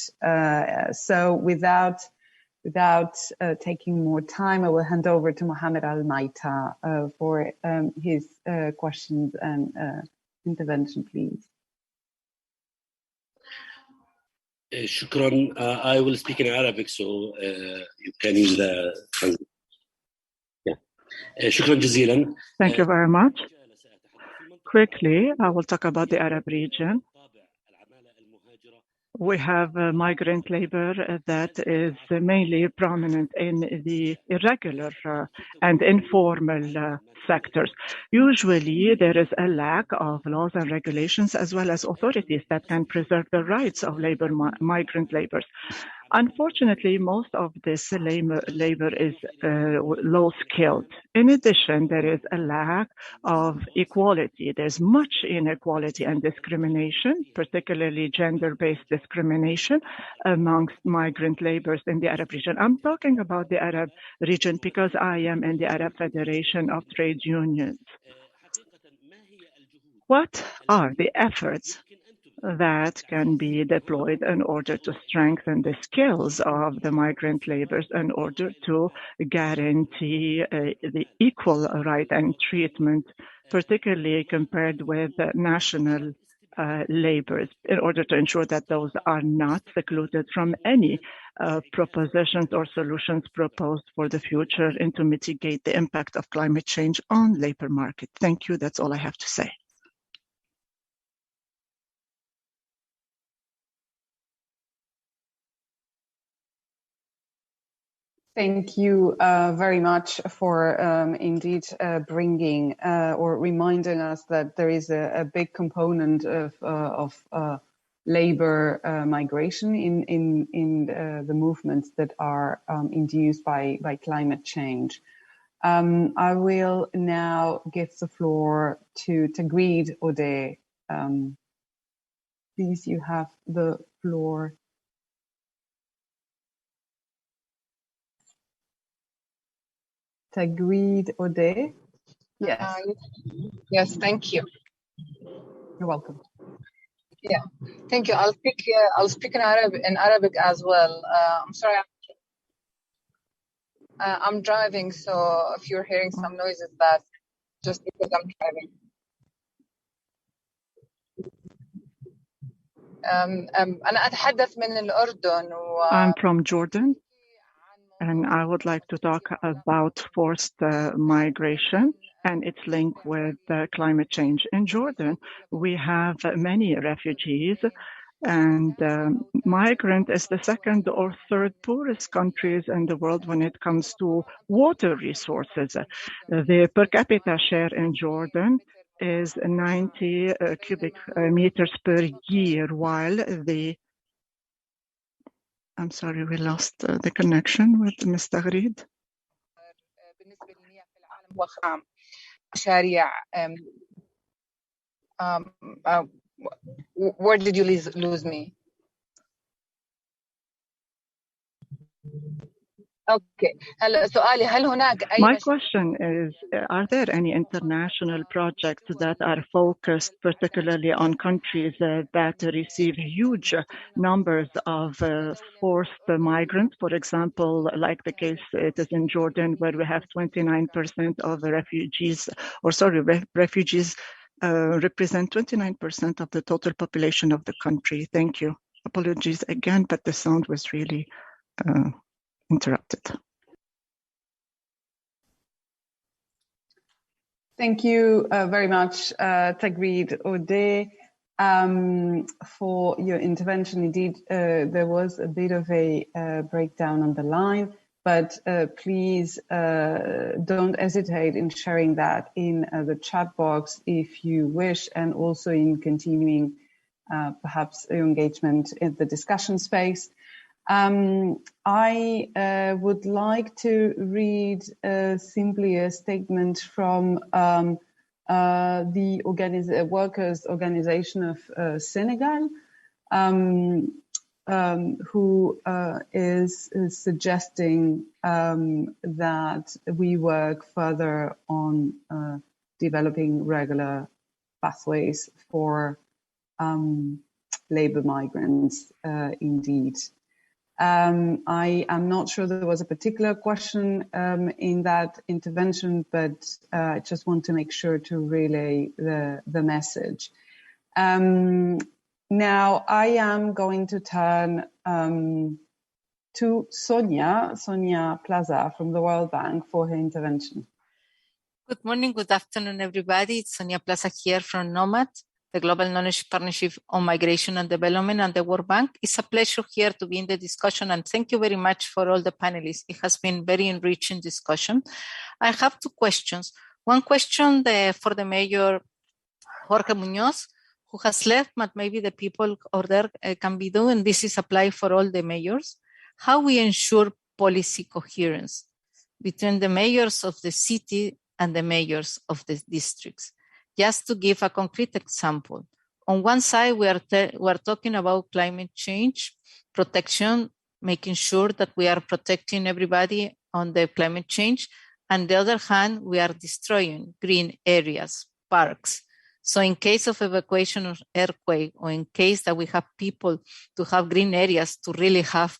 So without taking more time, I will hand over to Mohamed Al-Maita for his questions and intervention, please. شكرا. I will speak in Arabic, so you can use the translation. شكرا جزيلا. Thank you very much. Quickly, I will talk about the Arab region. We have migrant labor that is mainly prominent in the irregular and informal sectors. Usually, there is a lack of laws and regulations as well as authorities that can preserve the rights of migrant laborers. Unfortunately, most of this labor is low-skilled. In addition, there is a lack of equality. There's much inequality and discrimination, particularly gender-based discrimination amongst migrant laborers in the Arab region. I'm talking about the Arab region because I am in the Arab Federation of Trade Unions. What are the efforts that can be deployed in order to strengthen the skills of the migrant laborers in order to guarantee the equal right and treatment, particularly compared with national laborers, in order to ensure that those are not secluded from any propositions or solutions proposed for the future and to mitigate the impact of climate change on labor market. Thank you. That's all I have to say. Thank you very much for indeed bringing or reminding us that there is a big component of labor migration in the movements that are induced by climate change. I will now give the floor to Tagreed Ode. Please, you have the floor. Tagreed Ode. Yes. Yes, thank you. You're welcome. Yeah, thank you. I'll speak in Arabic as well. I'm sorry. I'm driving, so if you're hearing some noises, that's just because I'm driving. أنا أتحدث من الأردن. I'm from Jordan, and I would like to talk about forced migration and its link with climate change. In Jordan, we have many refugees, and migrant is the second or third poorest countries in the world when it comes to water resources. The per capita share in Jordan is 90 cubic meters per year, while I'm sorry, we lost the connection with Ms. Tagreed. Where did you lose me? Okay. My question is, are there any international projects that are focused particularly on countries that receive huge numbers of forced migrants? For example, like the case it is in Jordan, where we have 29% of the refugees, refugees represent 29% of the total population of the country. Thank you. Apologies again, but the sound was really interrupted. Thank you very much, Tagreed Ode, for your intervention. Indeed, there was a bit of a breakdown on the line, but please don't hesitate in sharing that in the chat box if you wish, and also in continuing perhaps your engagement in the discussion space. I would like to read simply a statement from the Workers' Organization of Senegal, who is suggesting that we work further on developing regular pathways for labor migrants, indeed. I am not sure there was a particular question in that intervention, but I just want to make sure to relay the message. Now, I am going to turn to Sonia Plaza from the World Bank for her intervention. Good morning, good afternoon, everybody. It's Sonia Plaza here from NOMAD, the Global Knowledge Partnership on Migration and Development and the World Bank. It's a pleasure here to be in the discussion, and thank you very much for all the panelists. It has been very enriching discussion. I have two questions. One question for the Mayor Jorge Munoz, who has left, but maybe the people order can be doing. This is applied for all the mayors. How we ensure policy coherence between the mayors of the city and the mayors of the districts. Just to give a concrete example, on one side, we are talking about climate change protection, making sure that we are protecting everybody on the climate change. On the other hand, we are destroying green areas, parks. So in case of evacuation or earthquake, or in case that we have people to have green areas to really have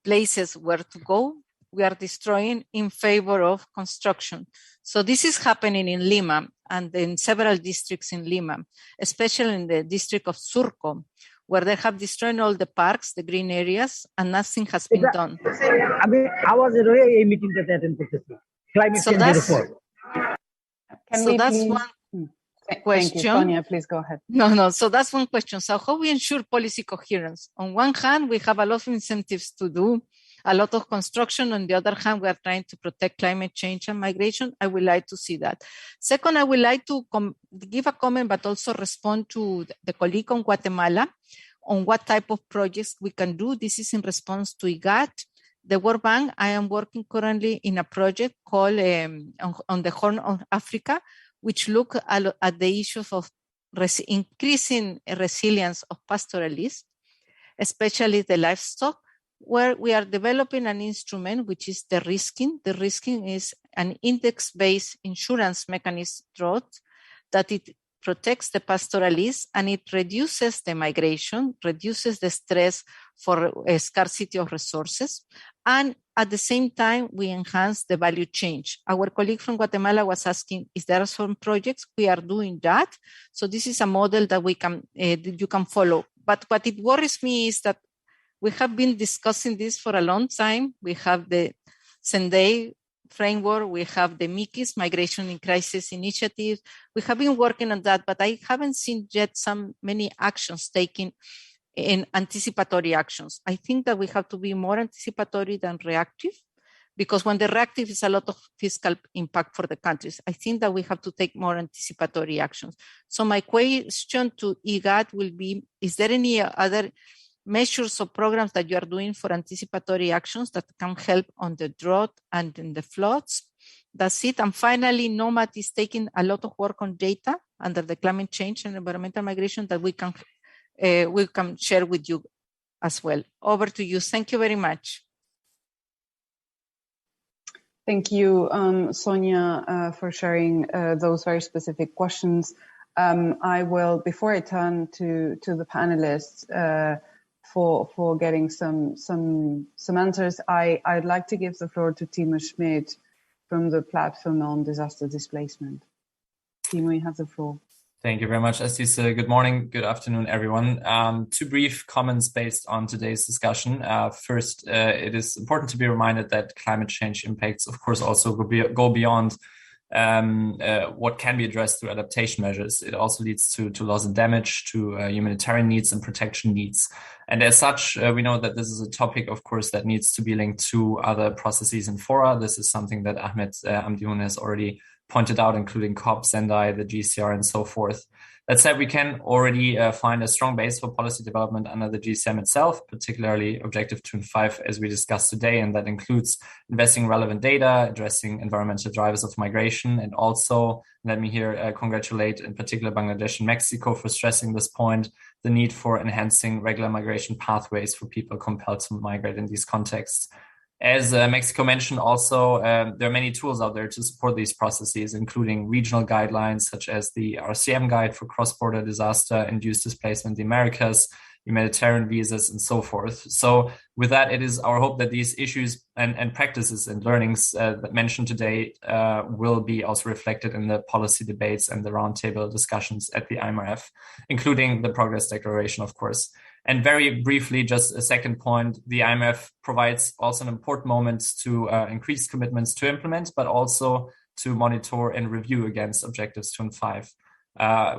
places where to go, we are destroying in favor of construction. So this is happening in Lima and in several districts in Lima, especially in the district of Surco, where they have destroyed all the parks, the green areas, and nothing has been done. So that's one question. Thank you, Sonia, please go ahead. No, so that's one question. So how we ensure policy coherence? On one hand, we have a lot of incentives to do a lot of construction. On the other hand, we are trying to protect climate change and migration. I would like to see that. Second, I would like to give a comment, but also respond to the colleague on Guatemala on what type of projects we can do. This is in response to IGAT. The World Bank, I am working currently in a project called on the Horn of Africa, which look at the issues of increasing resilience of pastoralists, especially the livestock, where we are developing an instrument, which is the risking. The risking is an index-based insurance mechanism that it protects the pastoralists and it reduces the migration, reduces the stress for a scarcity of resources. And at the same time, we enhance the value chain. Our colleague from Guatemala was asking, is there some projects? We are doing that. So this is a model that we can, you can follow. But what it worries me is that we have been discussing this for a long time. We have the Sendai framework, we have the MICIS, Migration in Crisis Initiative. We have been working on that, but I haven't seen yet many actions taken in anticipatory actions. I think that we have to be more anticipatory than reactive, because when the reactive is a lot of fiscal impact for the countries, I think that we have to take more anticipatory actions. So my question to IGAT will be, is there any other measures or programs that you are doing for anticipatory actions that can help on the drought and in the floods? That's it. And finally, NOMAD is taking a lot of work on data under the climate change and environmental migration that we can share with you as well. Over to you. Thank you very much. Thank you, Sonia, for sharing those very specific questions. I will, before I turn to the panelists, for getting some answers, I'd like to give the floor to Timo Schmidt from the Platform on Disaster Displacement. Timo, you have the floor. Thank you very much, Asisa. Good morning, good afternoon, everyone. Two brief comments based on today's discussion. First, it is important to be reminded that climate change impacts, of course, also go beyond what can be addressed through adaptation measures. It also leads to loss and damage, to humanitarian needs and protection needs. And as such, we know that this is a topic, of course, that needs to be linked to other processes and fora. This is something that Ahmed Amdioun has already pointed out, including COP, Sendai, the GCR, and so forth. That said, we can already find a strong base for policy development under the GCM itself, particularly Objective 2 and 5, as we discussed today, and that includes investing relevant data, addressing environmental drivers of migration, and also, let me here congratulate in particular Bangladesh and Mexico for stressing this point, the need for enhancing regular migration pathways for people compelled to migrate in these contexts. As Mexico mentioned also, there are many tools out there to support these processes, including regional guidelines such as the RCM guide for cross-border disaster-induced displacement in the Americas, humanitarian visas, and so forth. So with that, it is our hope that these issues and practices and learnings that mentioned today will be also reflected in the policy debates and the roundtable discussions at the IMRF, including the Progress Declaration, of course. And very briefly, just a second point, the IMF provides also an important moment to increase commitments to implement, but also to monitor and review against Objectives 2 and 5.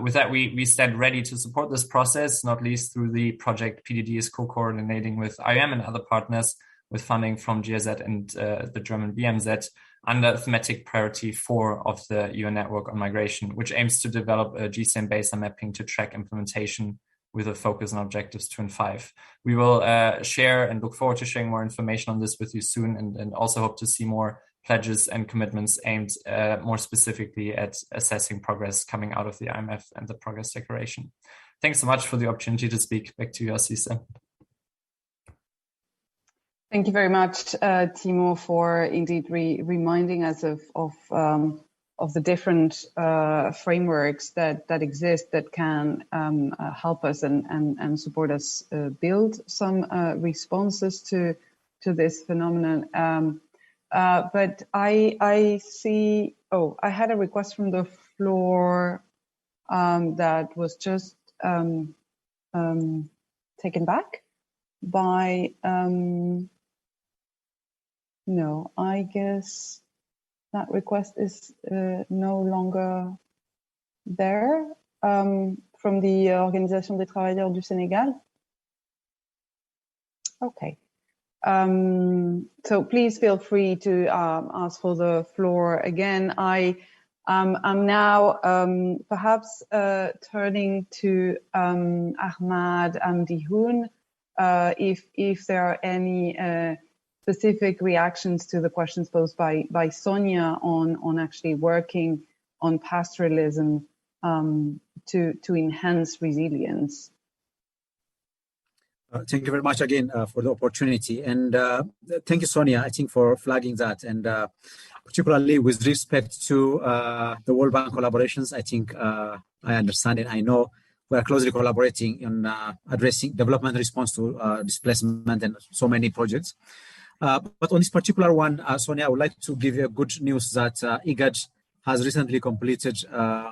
With that, we stand ready to support this process, not least through the project PDD is co-coordinating with IOM and other partners with funding from GIZ and the German BMZ under thematic priority 4 of the UN Network on Migration, which aims to develop a GCM baseline mapping to track implementation with a focus on Objectives 2 and 5. We will share and look forward to sharing more information on this with you soon, and also hope to see more pledges and commitments aimed more specifically at assessing progress coming out of the IMF and the Progress Declaration. Thanks so much for the opportunity to speak. Back to you, Asisa. Thank you very much, Timo, for indeed reminding us of the different frameworks that exist that can help us and support us build some responses to this phenomenon. But I see, I had a request from the floor that was just taken back by, no, I guess that request is no longer there, from the Organisation des Travailleurs du Sénégal. Okay. So please feel free to ask for the floor again. I'm now perhaps turning to Ahmad Amdihoun, if there are any specific reactions to the questions posed by Sonia on actually working on pastoralism to enhance resilience. Thank you very much again for the opportunity, and thank you, Sonia, I think, for flagging that, and particularly with respect to the World Bank collaborations. I think I understand and I know we are closely collaborating in addressing development response to displacement and so many projects. But on this particular one, Sonia, I would like to give you a good news that IGAD has recently completed, or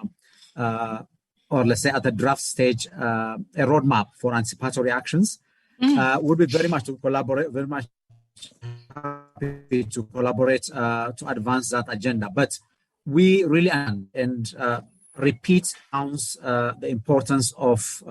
let's say at the draft stage, a roadmap for anticipatory actions. We'll be very much happy to collaborate to advance that agenda. But we really repeat the importance of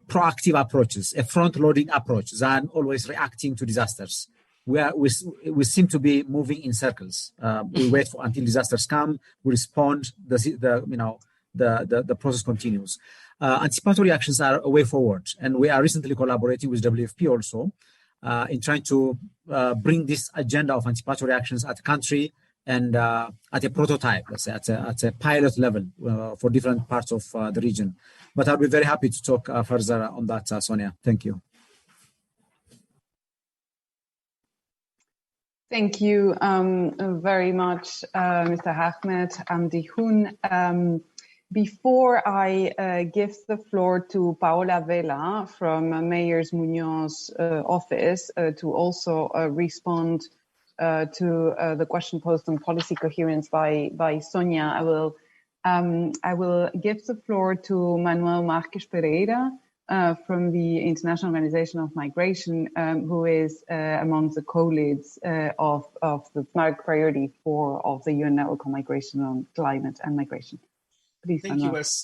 proactive approaches, a front-loading approach than always reacting to disasters. We seem to be moving in circles. We wait until disasters come, we respond, the process continues. Anticipatory actions are a way forward, and we are recently collaborating with WFP also in trying to bring this agenda of anticipatory actions at country and at a prototype, let's say at a pilot level for different parts of the region. But I'll be very happy to talk further on that, Sonia. Thank you. Thank you very much, Mr. Ahmed Amdihoun. Before I give the floor to Paola Vela from Mayors Munoz's office to also respond to the question posed on policy coherence by Sonia, I will give the floor to Manuel Marques Pereira from the International Organization of Migration, who is among the co-leads of the thematic priority 4 of the UN Network on Migration on Climate and Migration. Please,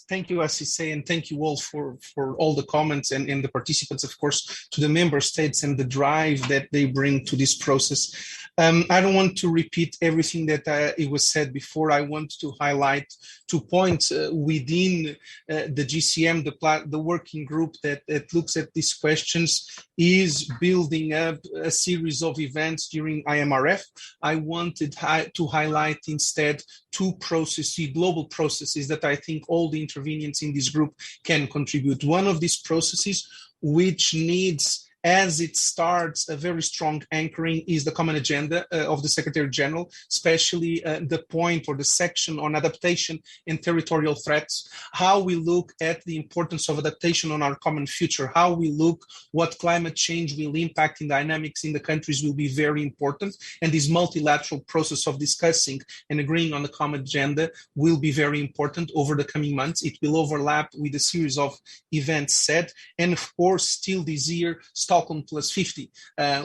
thank you, Asise, and thank you all for all the comments and the participants, of course, to the member states and the drive that they bring to this process. I don't want to repeat everything that it was said before. I want to highlight 2 points within the GCM, the working group that looks at these questions is building up a series of events during IMRF. I wanted to highlight instead 2 processes, global processes that I think all the intervenients in this group can contribute. One of these processes, which needs, as it starts, a very strong anchoring, is the common agenda of the Secretary General, especially the point or the section on adaptation and territorial threats, how we look at the importance of adaptation on our common future, how we look what climate change will impact in dynamics in the countries will be very important. And this multilateral process of discussing and agreeing on the common agenda will be very important over the coming months. It will overlap with a series of events set. And of course, still this year, Stockholm plus 50.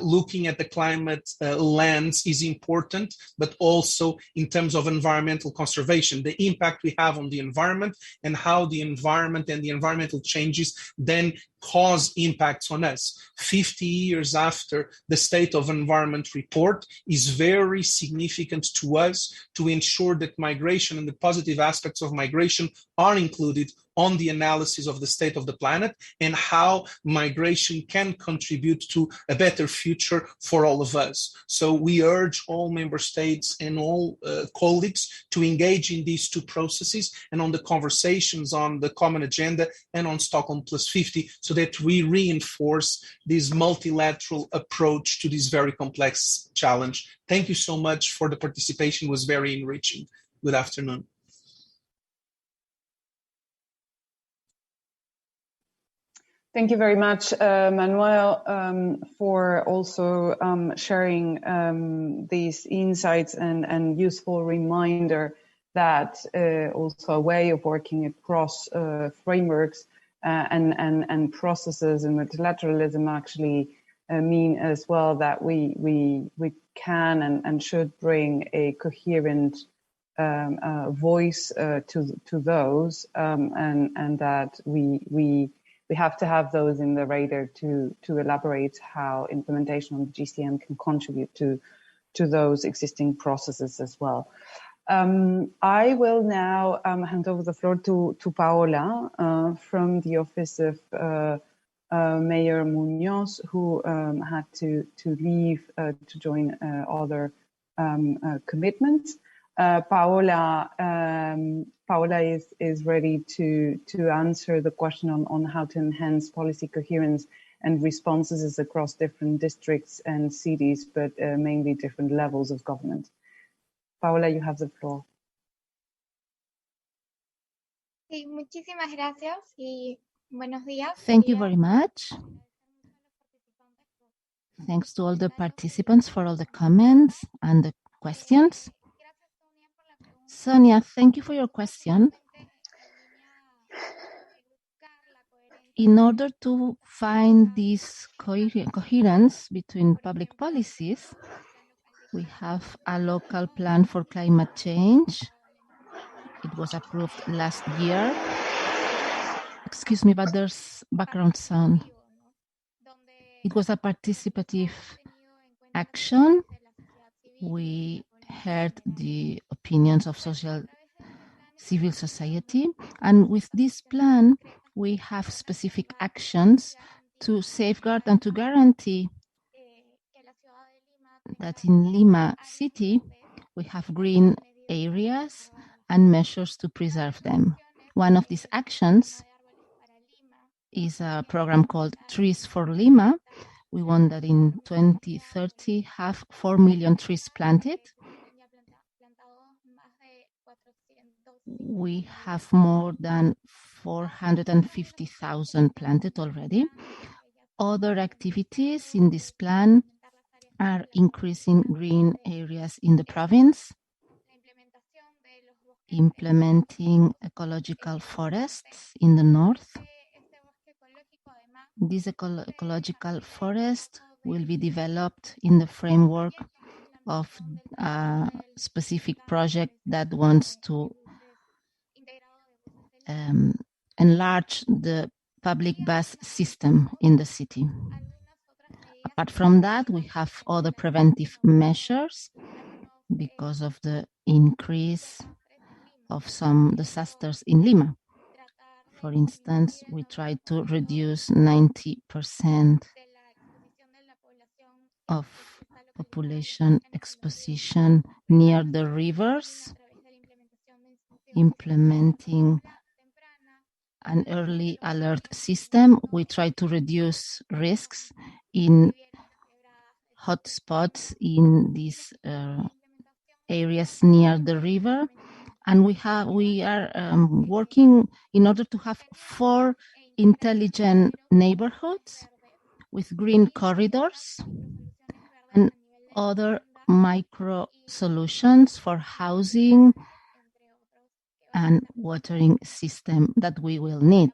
Looking at the climate lens is important, but also in terms of environmental conservation, the impact we have on the environment and how the environment and the environmental changes then cause impacts on us. 50 years after the State of Environment report is very significant to us to ensure that migration and the positive aspects of migration are included on the analysis of the state of the planet and how migration can contribute to a better future for all of us. So we urge all member states and all colleagues to engage in these 2 processes and on the conversations on the common agenda and on Stockholm plus 50, so that we reinforce this multilateral approach to this very complex challenge. Thank you so much for the participation. It was very enriching. Good afternoon. Thank you very much, Manuel, for also sharing these insights and useful reminder that also a way of working across frameworks and processes and multilateralism actually mean as well that we can and should bring a coherent voice to those and that we we have to have those in the radar to elaborate how implementation of the GCM can contribute to those existing processes as well. I will now hand over the floor to Paola from the office of Mayor Munoz, who had to leave to join other commitments. Paola is ready to answer the question on how to enhance policy coherence and responses across different districts and cities, but mainly different levels of government. Paola, you have the floor. Sí, muchísimas gracias y buenos días. Thank you very much. Thanks to all the participants for all the comments and the questions. Sonia, thank you for your question. In order to find this coherence between public policies, we have a local plan for climate change. It was approved last year. Excuse me, but there's background sound. It was a participative action. We heard the opinions of civil society, and with this plan, we have specific actions to safeguard and to guarantee that in Lima city, we have green areas and measures to preserve them. One of these actions is a program called Trees for Lima. We want that in 2030 have 4 million trees planted. We have more than 450,000 planted already. Other activities in this plan are increasing green areas in the province, implementing ecological forests in the north. This ecological forest will be developed in the framework of a specific project that wants to enlarge the public bus system in the city. Apart from that, we have other preventive measures because of the increase of some disasters in Lima. For instance, we try to reduce 90% of population exposition near the rivers, implementing an early alert system. We try to reduce risks in hotspots in these areas near the river. And we are working in order to have 4 intelligent neighborhoods with green corridors and other micro solutions for housing and watering system that we will need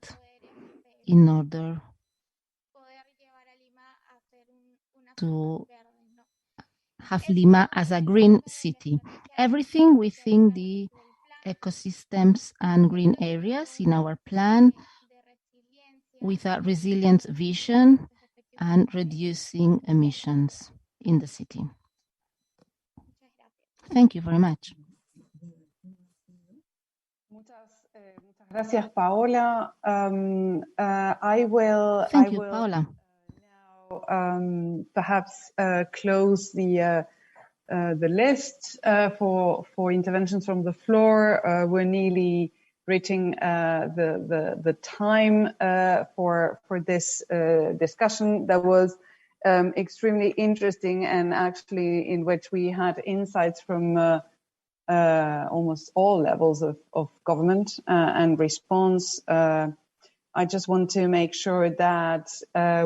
in order to have Lima as a green city. Everything within the ecosystems and green areas in our plan with a resilient vision and reducing emissions in the city. Thank you very much. Gracias, Paola. I will. Thank you, Paola. Now, perhaps close the list for interventions from the floor. We're nearly reaching the time for this discussion that was extremely interesting, and actually in which we had insights from almost all levels of government and response. I just want to make sure that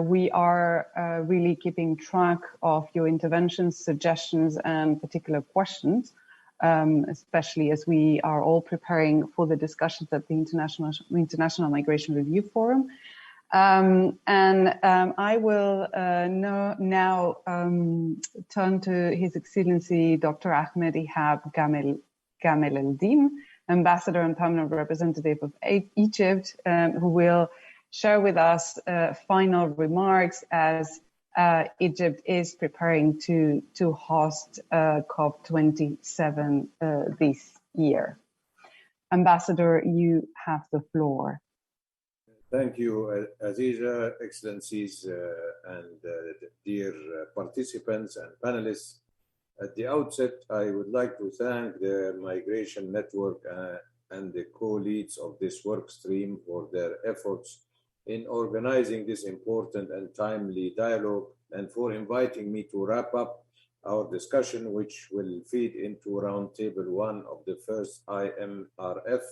we are really keeping track of your interventions, suggestions, and particular questions, especially as we are all preparing for the discussions at the International Migration Review Forum. I will now turn to His Excellency Dr. Ahmed Ihab Gamel El-Din, Ambassador and Permanent Representative of Egypt, who will share with us final remarks as Egypt is preparing to host COP27 this year. Ambassador, you have the floor. Thank you, Aziza, Excellencies, and dear participants and panelists. At the outset, I would like to thank the Migration Network and the co-leads of this work stream for their efforts in organizing this important and timely dialogue, and for inviting me to wrap up our discussion, which will feed into Roundtable 1 of the first IMRF.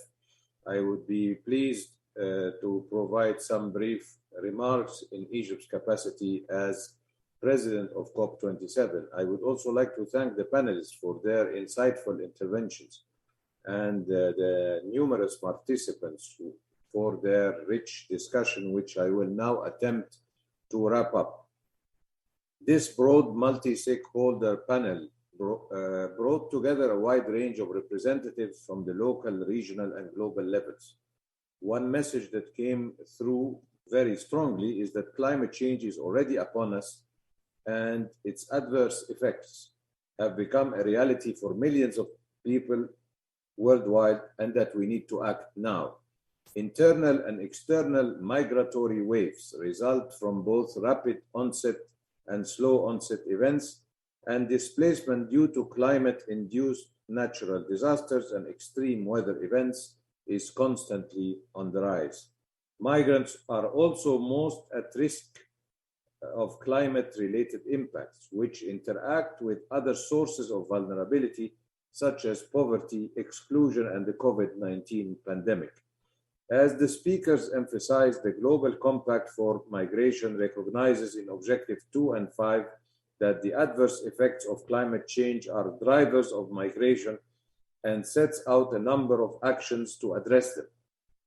I would be pleased to provide some brief remarks in Egypt's capacity as President of COP27. I would also like to thank the panelists for their insightful interventions and the numerous participants for their rich discussion, which I will now attempt to wrap up. This broad multi-stakeholder panel brought together a wide range of representatives from the local, regional, and global levels. One message that came through very strongly is that climate change is already upon us, and its adverse effects have become a reality for millions of people worldwide, and that we need to act now. Internal and external migratory waves result from both rapid onset and slow onset events, and displacement due to climate-induced natural disasters and extreme weather events is constantly on the rise. Migrants are also most at risk of climate-related impacts, which interact with other sources of vulnerability, such as poverty, exclusion, and the COVID-19 pandemic. As the speakers emphasized, the Global Compact for Migration recognizes in Objective 2 and 5 that the adverse effects of climate change are drivers of migration, and sets out a number of actions to address them,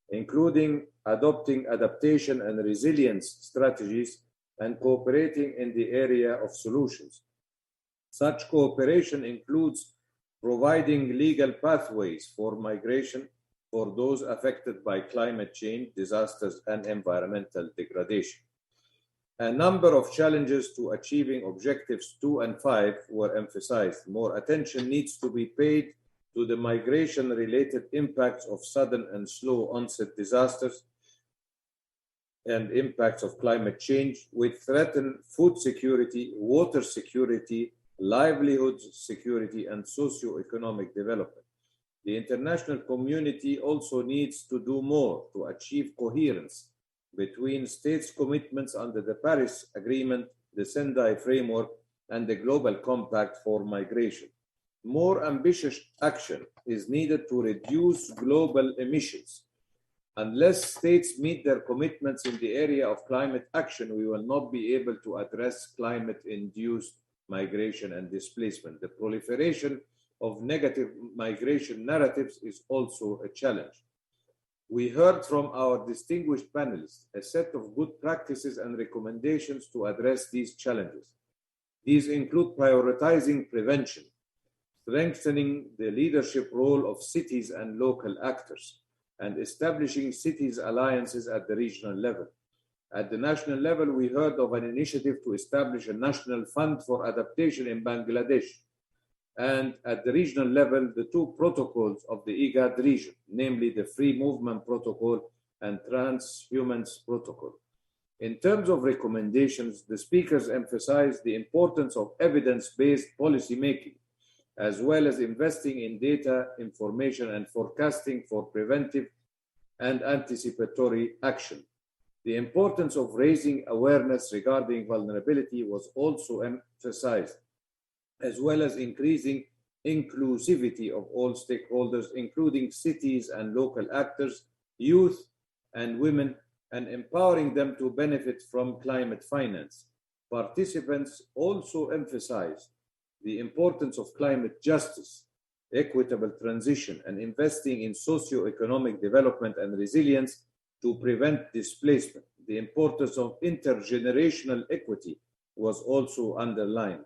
including adopting adaptation and resilience strategies and cooperating in the area of solutions. Such cooperation includes providing legal pathways for migration for those affected by climate change, disasters, and environmental degradation. A number of challenges to achieving Objectives 2 and 5 were emphasized. More attention needs to be paid to the migration-related impacts of sudden and slow onset disasters and impacts of climate change, which threaten food security, water security, livelihoods security, and socio-economic development. The international community also needs to do more to achieve coherence between states' commitments under the Paris Agreement, the Sendai Framework, and the Global Compact for Migration. More ambitious action is needed to reduce global emissions. Unless states meet their commitments in the area of climate action, we will not be able to address climate-induced migration and displacement. The proliferation of negative migration narratives is also a challenge. We heard from our distinguished panelists a set of good practices and recommendations to address these challenges. These include prioritizing prevention, strengthening the leadership role of cities and local actors, and establishing cities alliances at the regional level. At the national level, we heard of an initiative to establish a national fund for adaptation in Bangladesh. And at the regional level, the two protocols of the IGAD region, namely the Free Movement Protocol and Transhumans Protocol. In terms of recommendations, the speakers emphasized the importance of evidence-based policymaking, as well as investing in data, information, and forecasting for preventive and anticipatory action. The importance of raising awareness regarding vulnerability was also emphasized, as well as increasing inclusivity of all stakeholders, including cities and local actors, youth and women, and empowering them to benefit from climate finance. Participants also emphasized the importance of climate justice, equitable transition, and investing in socio-economic development and resilience to prevent displacement. The importance of intergenerational equity was also underlined.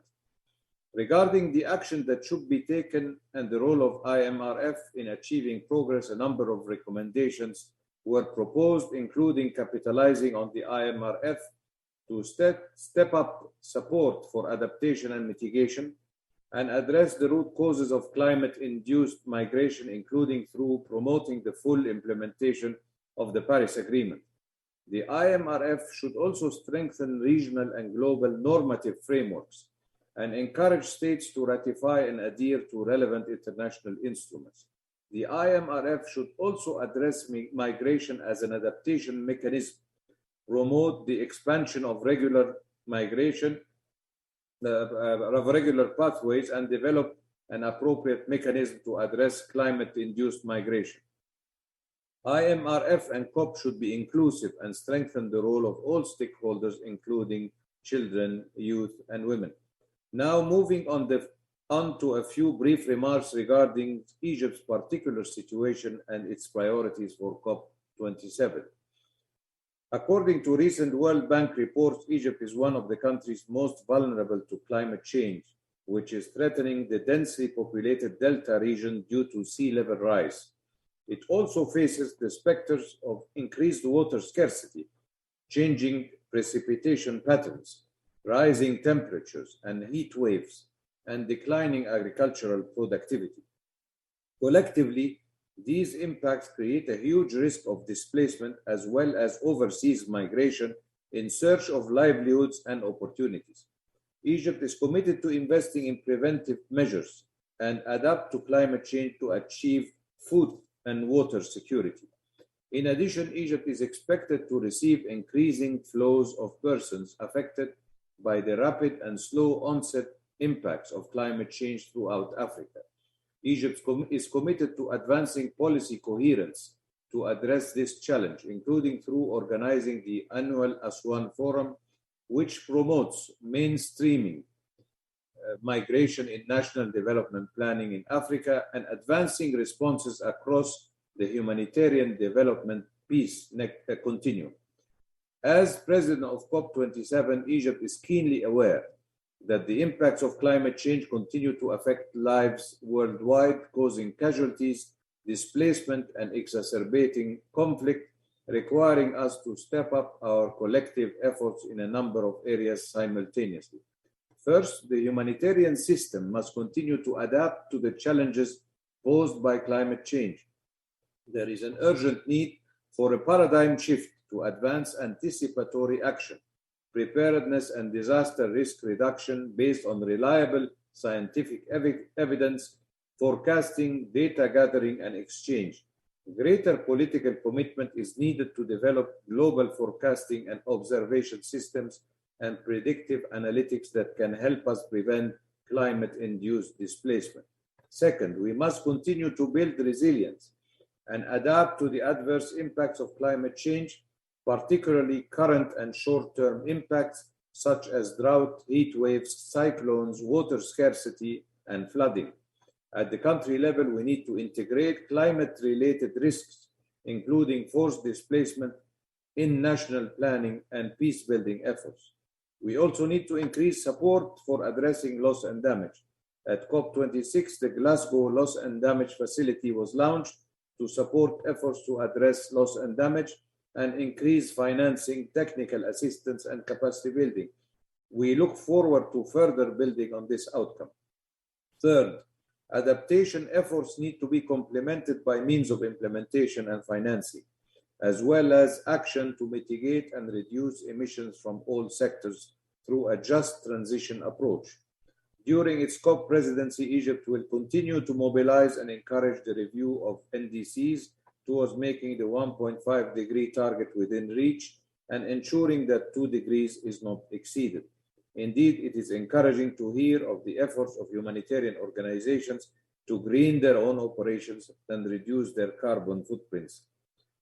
Regarding the action that should be taken and the role of IMRF in achieving progress, a number of recommendations were proposed, including capitalizing on the IMRF to step up support for adaptation and mitigation, and address the root causes of climate-induced migration, including through promoting the full implementation of the Paris Agreement. The IMRF should also strengthen regional and global normative frameworks and encourage states to ratify and adhere to relevant international instruments. The IMRF should also address migration as an adaptation mechanism, promote the expansion of regular migration, of regular pathways, and develop an appropriate mechanism to address climate-induced migration. IMRF and COP should be inclusive and strengthen the role of all stakeholders, including children, youth, and women. Now, moving on to a few brief remarks regarding Egypt's particular situation and its priorities for COP27. According to recent World Bank reports, Egypt is one of the countries most vulnerable to climate change, which is threatening the densely populated Delta region due to sea level rise. It also faces the specters of increased water scarcity, changing precipitation patterns, rising temperatures and heat waves, and declining agricultural productivity. Collectively, these impacts create a huge risk of displacement as well as overseas migration in search of livelihoods and opportunities. Egypt is committed to investing in preventive measures and adapt to climate change to achieve food and water security. In addition, Egypt is expected to receive increasing flows of persons affected by the rapid and slow onset impacts of climate change throughout Africa. Egypt is committed to advancing policy coherence to address this challenge, including through organizing the annual Aswan Forum, which promotes mainstreaming migration in national development planning in Africa and advancing responses across the humanitarian development peace continuum. As president of COP27, Egypt is keenly aware that the impacts of climate change continue to affect lives worldwide, causing casualties, displacement, and exacerbating conflict, requiring us to step up our collective efforts in a number of areas simultaneously. First, the humanitarian system must continue to adapt to the challenges posed by climate change. There is an urgent need for a paradigm shift to advance anticipatory action, preparedness, and disaster risk reduction based on reliable scientific evidence, forecasting, data gathering, and exchange. Greater political commitment is needed to develop global forecasting and observation systems and predictive analytics that can help us prevent climate-induced displacement. Second, we must continue to build resilience and adapt to the adverse impacts of climate change, particularly current and short-term impacts such as drought, heat waves, cyclones, water scarcity, and flooding. At the country level, we need to integrate climate-related risks, including forced displacement, in national planning and peace-building efforts. We also need to increase support for addressing loss and damage. At COP26, the Glasgow Loss and Damage Facility was launched to support efforts to address loss and damage and increase financing, technical assistance, and capacity building. We look forward to further building on this outcome. Third, adaptation efforts need to be complemented by means of implementation and financing, as well as action to mitigate and reduce emissions from all sectors through a just transition approach. During its COP presidency, Egypt will continue to mobilize and encourage the review of NDCs towards making the 1.5 degree target within reach and ensuring that 2 degrees is not exceeded. Indeed, it is encouraging to hear of the efforts of humanitarian organizations to green their own operations and reduce their carbon footprints.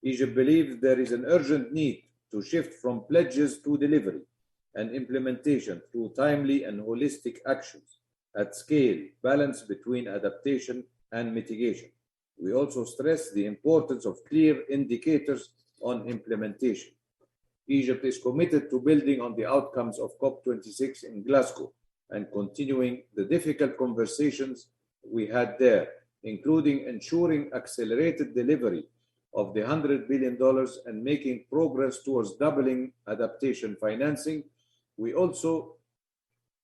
Egypt believes there is an urgent need to shift from pledges to delivery and implementation through timely and holistic actions at scale, balance between adaptation and mitigation. We also stress the importance of clear indicators on implementation. Egypt is committed to building on the outcomes of COP26 in Glasgow and continuing the difficult conversations we had there, including ensuring accelerated delivery of the $100 billion and making progress towards doubling adaptation financing. We also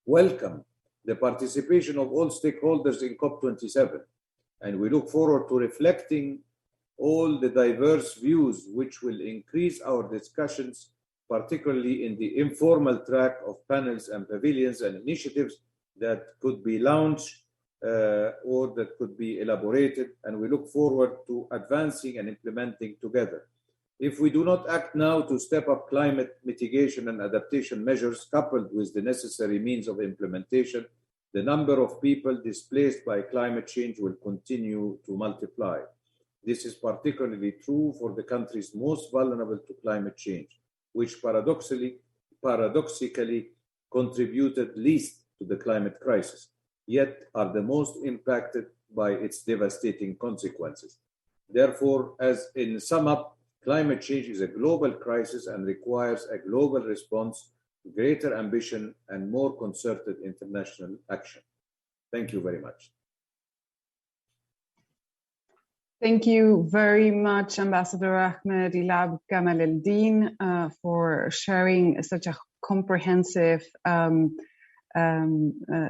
welcome the participation of all stakeholders in COP27, and we look forward to reflecting all the diverse views which will increase our discussions, particularly in the informal track of panels and pavilions and initiatives that could be launched or that could be elaborated, and we look forward to advancing and implementing together. If we do not act now to step up climate mitigation and adaptation measures coupled with the necessary means of implementation, the number of people displaced by climate change will continue to multiply. This is particularly true for the countries most vulnerable to climate change, which paradoxically contributed least to the climate crisis, yet are the most impacted by its devastating consequences. Therefore, as in sum up, climate change is a global crisis and requires a global response, greater ambition, and more concerted international action. Thank you very much. Thank you very much, Ambassador Ahmed Ilab Gamal El-Din, for sharing such a comprehensive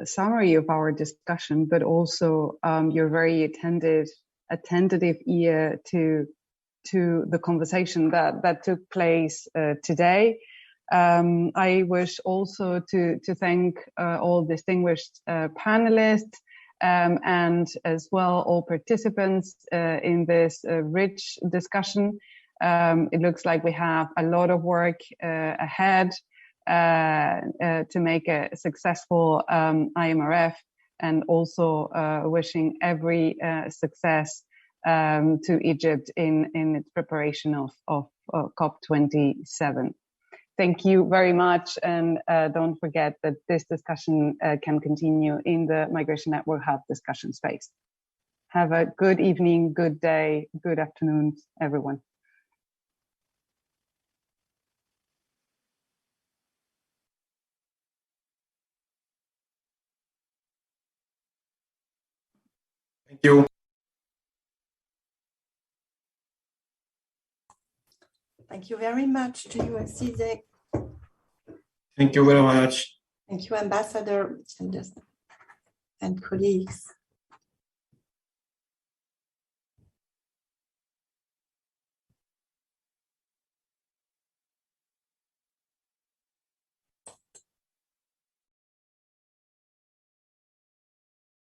summary of our discussion, but also your very attentive ear to the conversation that took place today. I wish also to thank all distinguished panelists and as well all participants in this rich discussion. It looks like we have a lot of work ahead to make a successful IMRF, and also wishing every success to Egypt in its preparation of COP27. Thank you very much, and don't forget that this discussion can continue in the Migration Network Hub discussion space. Have a good evening, good day, good afternoon, everyone. Thank you. Thank you very much to you, Asise. Thank you very much. Thank you, Ambassador and colleagues.